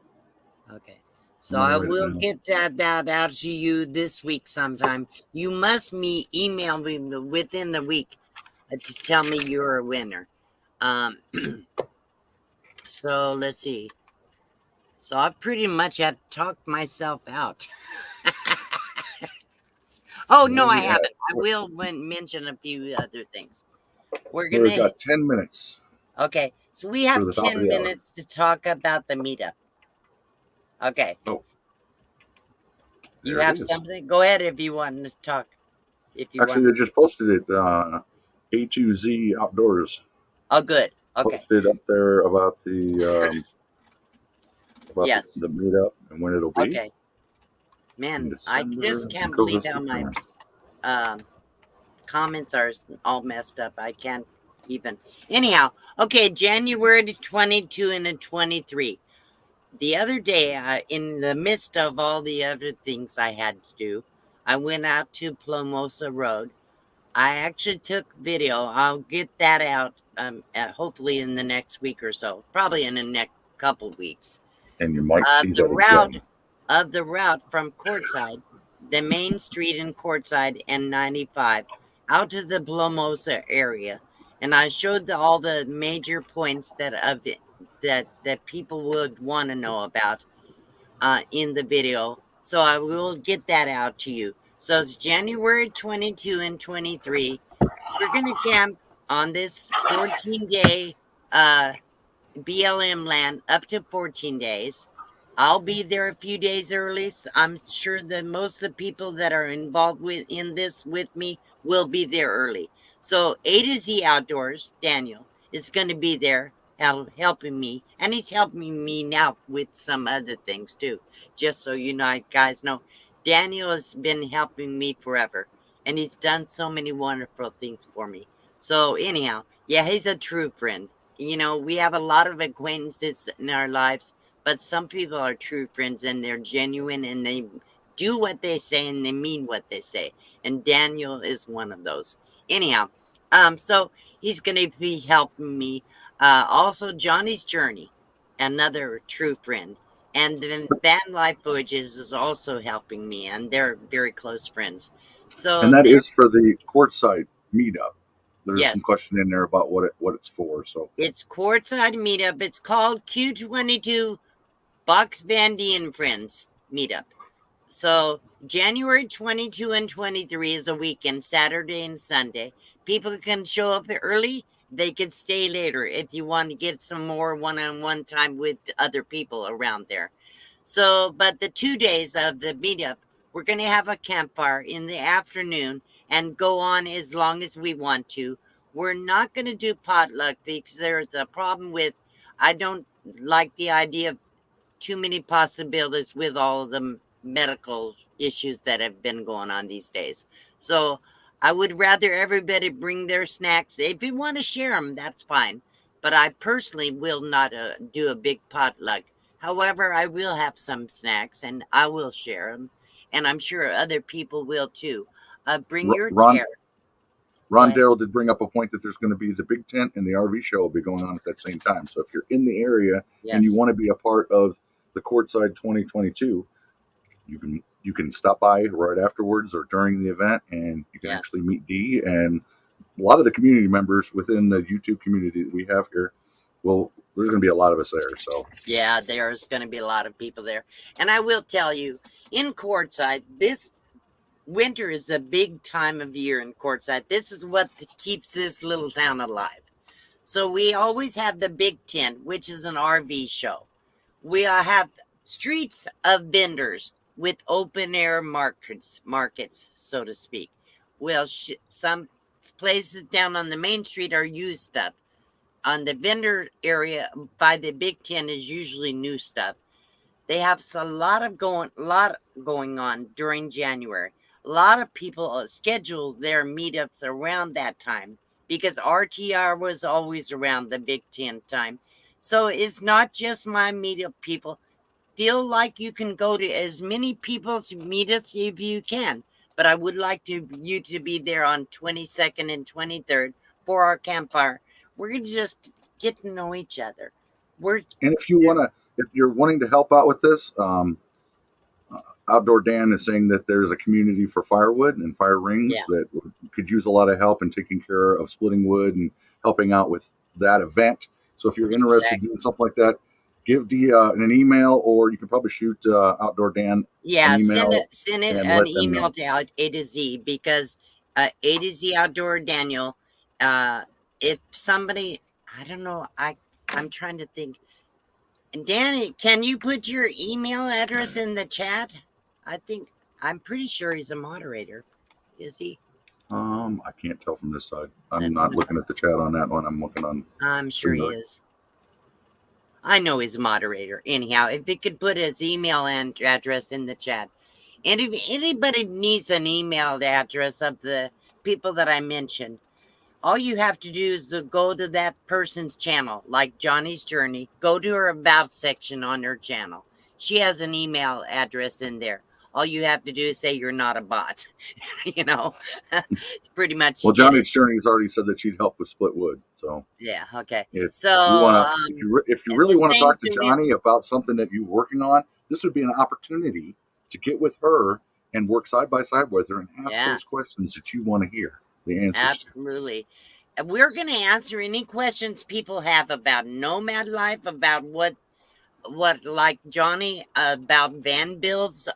Okay. So I will get that out to you this week sometime. You must email me within the week to tell me you're a winner. So let's see. So I pretty much have talked myself out. Oh, no, I haven't. I will mention a few other things. We've got 10 minutes. Okay. So we have 10 minutes to talk about the meetup. Okay. Oh. You have something? Go ahead if you want to talk. Actually, they just posted it. A2Z Outdoors. Oh, good. Okay. Posted up there about the the meetup and when it'll be. Okay. Man, I just can't believe how my comments are all messed up. I can't even. Anyhow, okay, January 22 and 23. The other day, in the midst of all the other things I had to do, I went out to Plomosa Road. I actually took video. I'll get that out hopefully in the next week or so, probably in the next couple weeks. And you might see the route from Quartzite, the main street in Quartzite and 95, out to the Plomosa area, and I showed all the major points that people would want to know about in the video. So I will get that out to you. So it's January 22 and 23. we're gonna camp on this 14-day BLM land up to 14 days. I'll be there a few days early. So I'm sure that most of the people that are involved in this with me will be there early. So A to Z Outdoors, Daniel, is going to be there helping me, and he's helping me now with some other things too. Just so you know, guys know, Daniel has been helping me forever, and he's done so many wonderful things for me. So anyhow, yeah, he's a true friend. You know, we have a lot of acquaintances in our lives, but some people are true friends and they're genuine and they do what they say and they mean what they say. And Daniel is one of those. Anyhow, so he's going to be helping me. Also, Johnny's Journey, another true friend. And then Van Life Voyages is also helping me, and they're very close friends. So And that they're, is for the Quartzite meetup. There's yes, some question in there about what it's for. So it's Quartzite Meetup. It's called Q22 Box Vandy and Friends Meetup. So January 22 and 23 is a weekend, Saturday and Sunday. People can show up early. They can stay later if you want to get some more one-on-one time with other people around there. So, but the 2 days of the meetup, we're going to have a campfire in the afternoon and go on as long as we want to. We're not going to do potluck because there's a problem with, I don't like the idea of too many possibilities with all of the medical issues that have been going on these days. So I would rather everybody bring their snacks. If you want to share them, that's fine. But I personally will not do a big potluck. However, I will have some snacks and I will share them. And I'm sure other people will too. Bring your Ron chair. Go Ron ahead. Darrell did bring up a point that there's going to be the big tent and the RV show will be going on at that same time. So if you're in the area and you Yes. want to be a part of the Courtside 2022, you can stop by right afterwards or during the event, and you can Yes. actually meet Dee and a lot of the community members within the YouTube community that we have here. Well, there's going to be a lot of us there. So Yeah, there's going to be a lot of people there. And I will tell you, in Quartzsite, this winter is a big time of year in Quartzsite. This is what keeps this little town alive. So we always have the big tent, which is an RV show. We have streets of vendors with open air markets, so to speak. Well, some places down on the main street are used stuff. On the vendor area by the big tent is usually new stuff. They have a lot going on during January. A lot of people schedule their meetups around that time because RTR was always around the Big Ten time. So it's not just my meetup people. Feel like you can go to as many people's meetups if you can. But I would like you to be there on 22nd and 23rd for our campfire. We're going to just get to know each other. We're and if you're wanting to help out with this, Outdoor Dan is saying that there's a community for firewood and fire rings yeah, that could use a lot of help in taking care of splitting wood and helping out with that event. So if you're interested in exactly. doing something like that, give Dee an email, or you can probably shoot Outdoor Dan an Yeah, email send it and an let them email know. to A to Z because A to Z Outdoor Daniel. Uh, if somebody, I don't know, I'm trying to think. And Danny, can you put your email address in the chat? I think I'm pretty sure he's a moderator. Is he? I can't tell from this side. I'm Let me not look. looking at the chat on that one. I'm looking on I'm sure he StreamYard. is. I know he's a moderator. Anyhow, if he could put his email and address in the chat. And if anybody needs an email address of the people that I mentioned, all you have to do is to go to that person's channel, like Johnny's Journey. Go to her About section on her channel. She has an email address in there. All you have to do is say you're not a bot. you know, pretty much Well, you get it. Johnny's Journey's already said that she'd help with split wood. So Yeah, okay. if So, you want to, if you and really the want to same talk to with, Johnny about something that you're working on, this would be an opportunity to get with her and work side by side with her and ask yeah, those questions that you want to hear the answers to. absolutely. We're going to answer any questions people have about nomad life, about what like Johnny about van bills.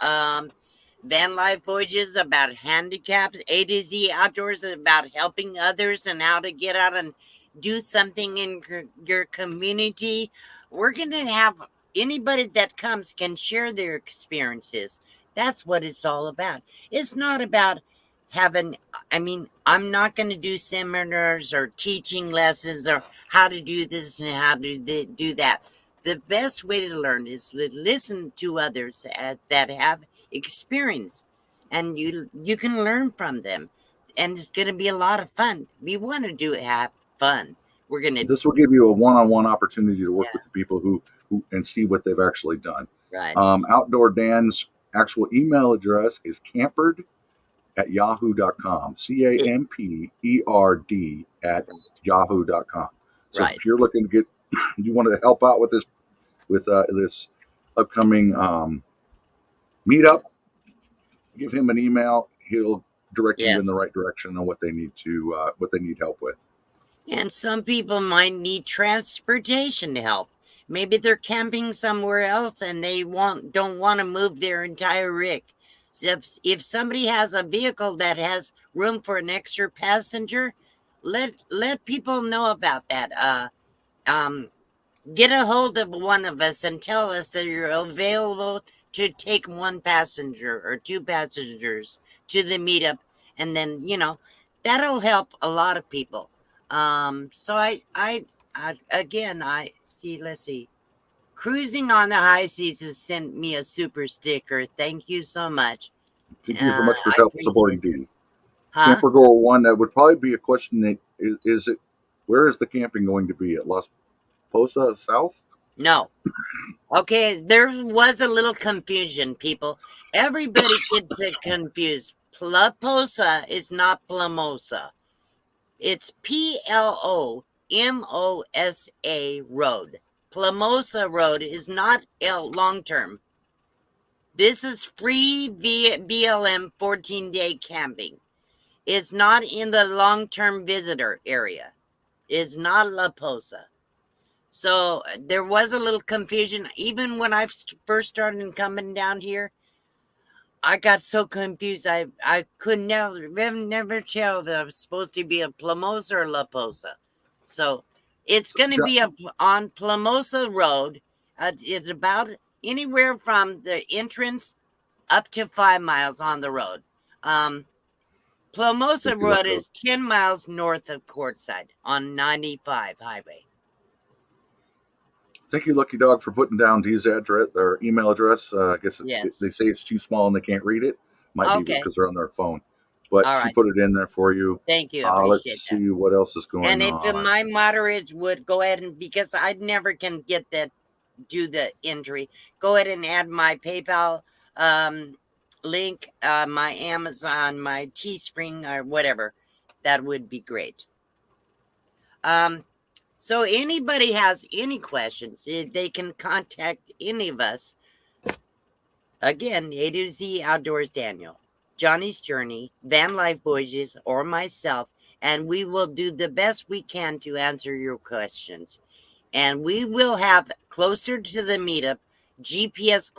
Van Life Voyages about handicaps. A to Z Outdoors is about helping others and how to get out and do something in your community. We're going to have anybody that comes can share their experiences. That's what it's all about. It's not about having, I mean, I'm not going to do seminars or teaching lessons or how to do this and how to do that. The best way to learn is to listen to others that have experience, and you can learn from them, and it's going to be a lot of fun. We want to have fun. We're going to, This will give you a one-on-one opportunity to work with the people who and see what they've actually done. right. Outdoor Dan's actual email address is campered@yahoo.com. CAMPERD @yahoo.com. So Right. if you're looking to you want to help out with this upcoming meetup, give him an email. He'll direct you in the right direction on what they need help with. And some people might need transportation help. Maybe they're camping somewhere else and they don't want to move their entire rig. So if somebody has a vehicle that has room for an extra passenger, let people know about that. Get a hold of one of us and tell us that you're available to take one passenger or two passengers to the meetup, and then that'll help a lot of people. So I again, I see, let's see. Cruising on the High Seas has sent me a super sticker. Thank you so much. Thank you so much for supporting Dee. Huh? Camper Girl 1, that would probably be a question that is it, where is the camping going to be? At Las Posa South? No. Okay, there was a little confusion, people. Everybody gets it confused. Plamosa is not Plamosa. It's Plomosa Road. Plamosa Road is not long term. This is free BLM 14-day camping. It's not in the long term visitor area. It's not La Posa. So there was a little confusion. Even when I first started coming down here, I got so confused. I could never tell that I was supposed to be a Plamosa or La Posa. So it's going to be on Plamosa Road. It's about anywhere from the entrance up to 5 miles on the road. Plamosa Road is 10 miles north of Quartzite on 95 highway. Thank you, Lucky Dog, for putting down Dee's address or email address. I guess they say it's too small and they can't read it. Might be because they're on their phone. But she put it in there for you. Thank you. Let's see what else is going on. And if my moderates would go ahead and, because I never can get that, do the entry, go ahead and add my PayPal link, my Amazon, my Teespring, or whatever. That would be great. So anybody has any questions, they can contact any of us. Again, A to Z Outdoors Daniel, Johnny's Journey, Van Life Voyages, or myself, and we will do the best we can to answer your questions. And we will have, closer to the meetup, GPS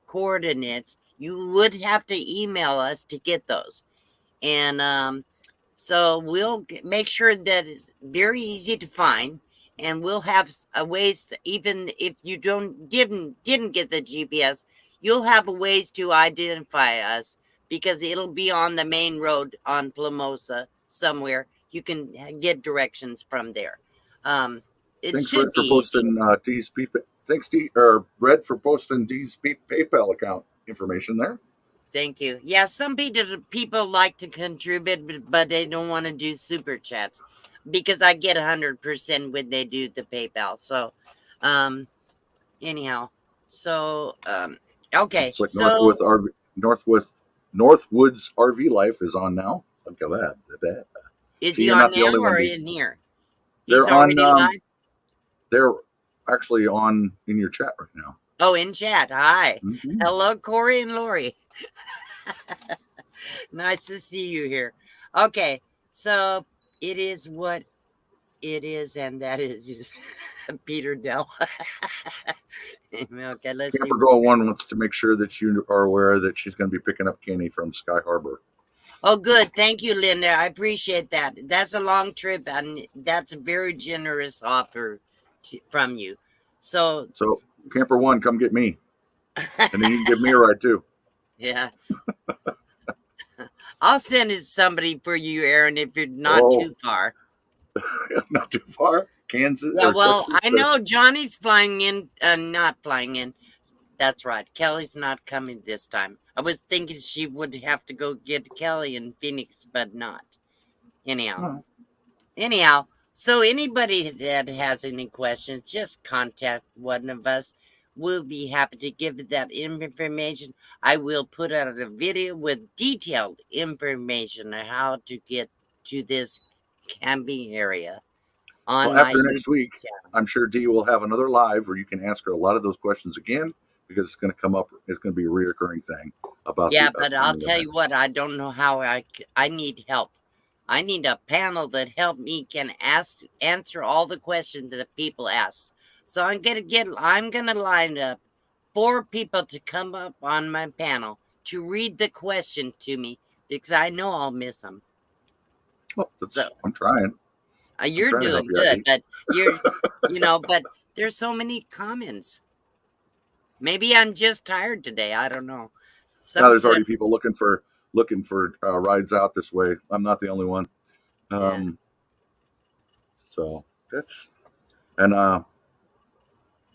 coordinates. You would have to email us to get those. And so we'll make sure that it's very easy to find, and we'll have ways to, even if you didn't get the GPS, you'll have ways to identify us, because it'll be on the main road on Plamosa somewhere. You can get directions from there. Thanks, Red, for posting Dee's Red for posting Dee's PayPal account information there. Thank you. Yeah, some people like to contribute, but they don't want to do super chats, because I get 100% when they do the PayPal. So, anyhow, so okay. It's like Northwoods RV Life is on now. Look at that. Is he on now or in here? He's they're already on. live? They're actually on in your chat right now. Oh, in chat. Hi. Mm-hmm. Hello, Corey and Lori. Nice to see you here. Okay, so it is what it is, and that is Peter Dell. Okay, let's see. Camper Girl 1 wants to make sure that you are aware that she's going to be picking up Kenny from Sky Harbor. Oh, good. Thank you, Linda. I appreciate that. That's a long trip, and that's a very generous offer from you. So, Camper 1, come get me. And then you can give me a ride, too. Yeah. I'll send it somebody for you, Aaron, if you're not too far. Not too far. Kansas. Yeah, well, Texas, I know Johnny's flying in, not flying in. That's right. Kelly's not coming this time. I was thinking she would have to go get Kelly in Phoenix, but not. Anyhow, so anybody that has any questions, just contact one of us. We'll be happy to give that information. I will put out a video with detailed information on how to get to this camping area on my after next week, channel. I'm sure Dee will have another live where you can ask her a lot of those questions again, because it's going to come up. It's going to be a reoccurring thing about. Yeah, but I'll tell you what, I don't know how I need help. I need a panel that help me can answer all the questions that people ask. So I'm gonna line up 4 people to come up on my panel to read the question to me, because I know I'll miss them. Well, I'm trying. You're doing good, but but there's so many comments. Maybe I'm just tired today. I don't know. Now there's already people looking for rides out this way. I'm not the only one. So that's, and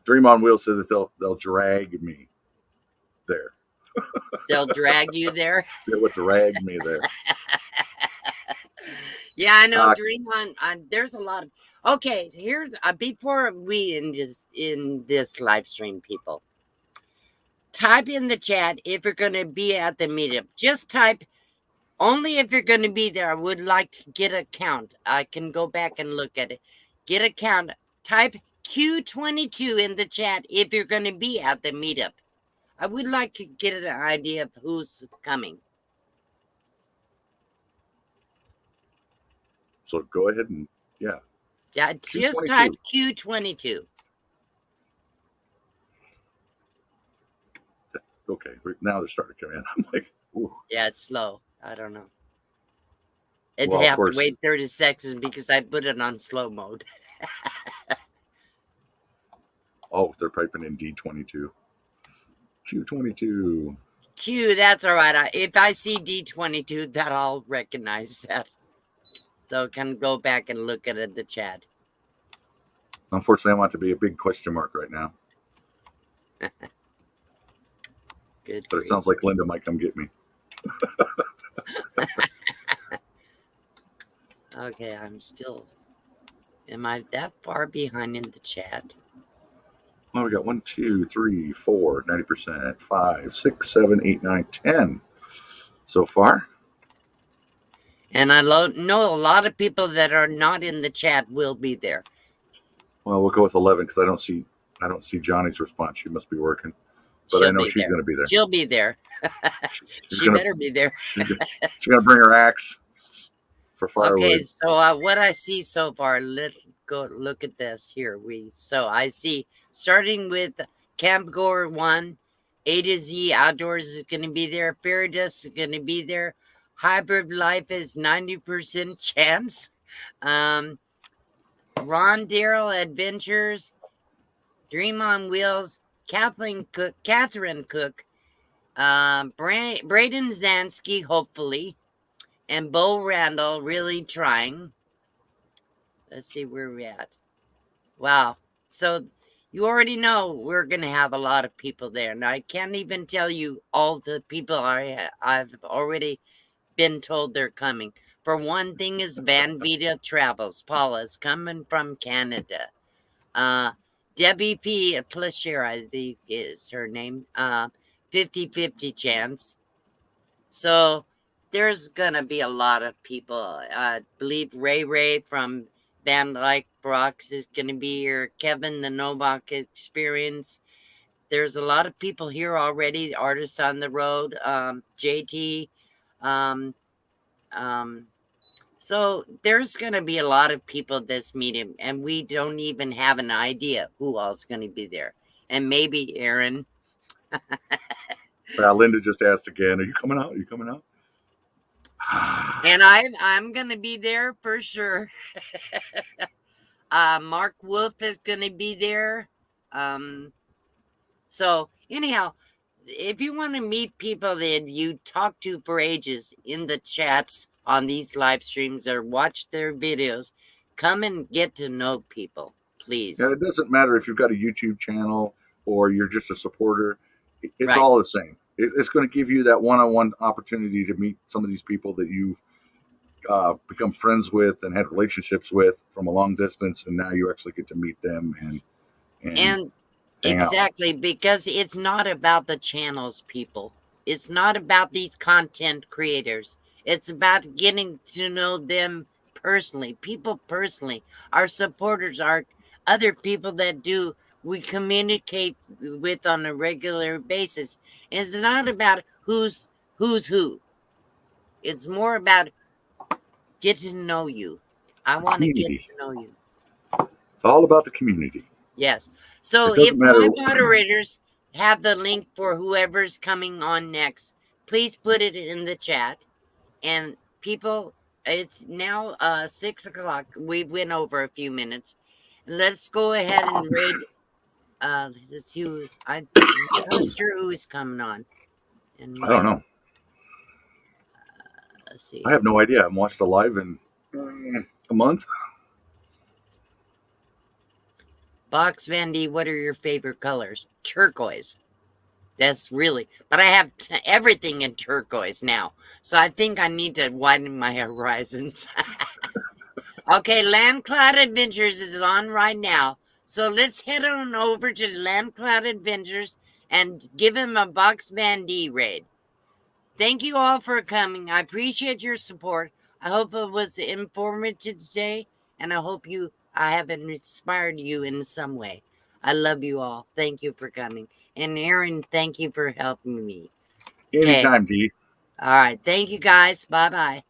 Dream on Wheels said that they'll drag me there. They'll drag you there. They would drag me there. Yeah, I know. Dream on. There's a lot of. Okay, here before we in this live stream, people, type in the chat if you're going to be at the meetup. Just type only if you're going to be there. I would like to get a count. I can go back and look at it. Get a count. Type Q22 in the chat if you're going to be at the meetup. I would like to get an idea of who's coming. So go ahead and Yeah, just Q22. Type Q22. Okay, now they're starting to come in. I'm like, ooh. Yeah, it's slow. I don't know. It'd have to wait 30 seconds because I put it on slow mode. Oh, they're piping in D22. Q22. Q, that's all right. If I see D22, that I'll recognize that. So can go back and look at it, the chat. Unfortunately, I want it to be a big question mark right now. Good. But it sounds like Linda might come get me. Okay, am I that far behind in the chat? Well, we got 1, 2, 3, 4, 90%, 5, 6, 7, 8, 9, 10 so far. And I know a lot of people that are not in the chat will be there. Well, we'll go with 11 because I don't see Johnny's response. She must be working, but I know she's going to be there. She'll be there. She better be there. She's going to bring her axe for firewood. Okay, so what I see so far, let's go look at this here. So I see, starting with Camp Goer 1, A to Z Outdoors is going to be there. Preparedness is going to be there. Hybrid Life is 90% chance. Ron Darrell Adventures, Dream on Wheels, Catherine Cook, Braden Zansky, hopefully, and Bo Randall really trying. Let's see where we're at. Wow. So you already know we're going to have a lot of people there. And I can't even tell you all the people I've already been told they're coming. For one thing is Van Vita Travels. Paula's coming from Canada. Debbie P. Plesher, I think is her name. 50-50 chance. So there's going to be a lot of people. I believe Ray from Van Dyke Brocks is going to be here. Kevin, the Novak Experience. There's a lot of people here already. Artists on the Road. JT. So there's going to be a lot of people at this meeting, and we don't even have an idea who all's going to be there. and maybe Aaron. Linda just asked again, are you coming out? Are you coming out? And I'm gonna be there for sure. Mark Wolf is gonna be there. So anyhow, if you want to meet people that you talk to for ages in the chats on these live streams or watch their videos, come and get to know people, please. Yeah, it doesn't matter if you've got a YouTube channel or you're just a supporter. It's Right. all the same. It's going to give you that one-on-one opportunity to meet some of these people that you've become friends with and had relationships with from a long distance, and now you actually get to meet them and exactly out. Because it's not about the channels, people. It's not about these content creators. It's about getting to know them personally, people personally. Our supporters are other people that we communicate with on a regular basis. It's not about who's who. It's more about getting to know you. I want to get to know you. It's all about the community. Yes. So if my moderators have the link for whoever's coming on next, please put it in the chat. And people, it's now 6 o'clock. We went over a few minutes. Let's go ahead and raid. Let's see who's. I'm not sure who is coming on. And I don't know. Let's see. I have no idea. I haven't watched a live in a month. Box Vandy, what are your favorite colors? Turquoise. That's really, but I have everything in turquoise now. So I think I need to widen my horizons. Okay, Landcloud Adventures is on right now. So let's head on over to Landcloud Adventures and give him a Box Vandy raid. Thank you all for coming. I appreciate your support. I hope it was informative today, and I hope I have inspired you in some way. I love you all. Thank you for coming. And Aaron, thank you for helping me. Anytime, Dee. All right. Thank you, guys. Bye-bye.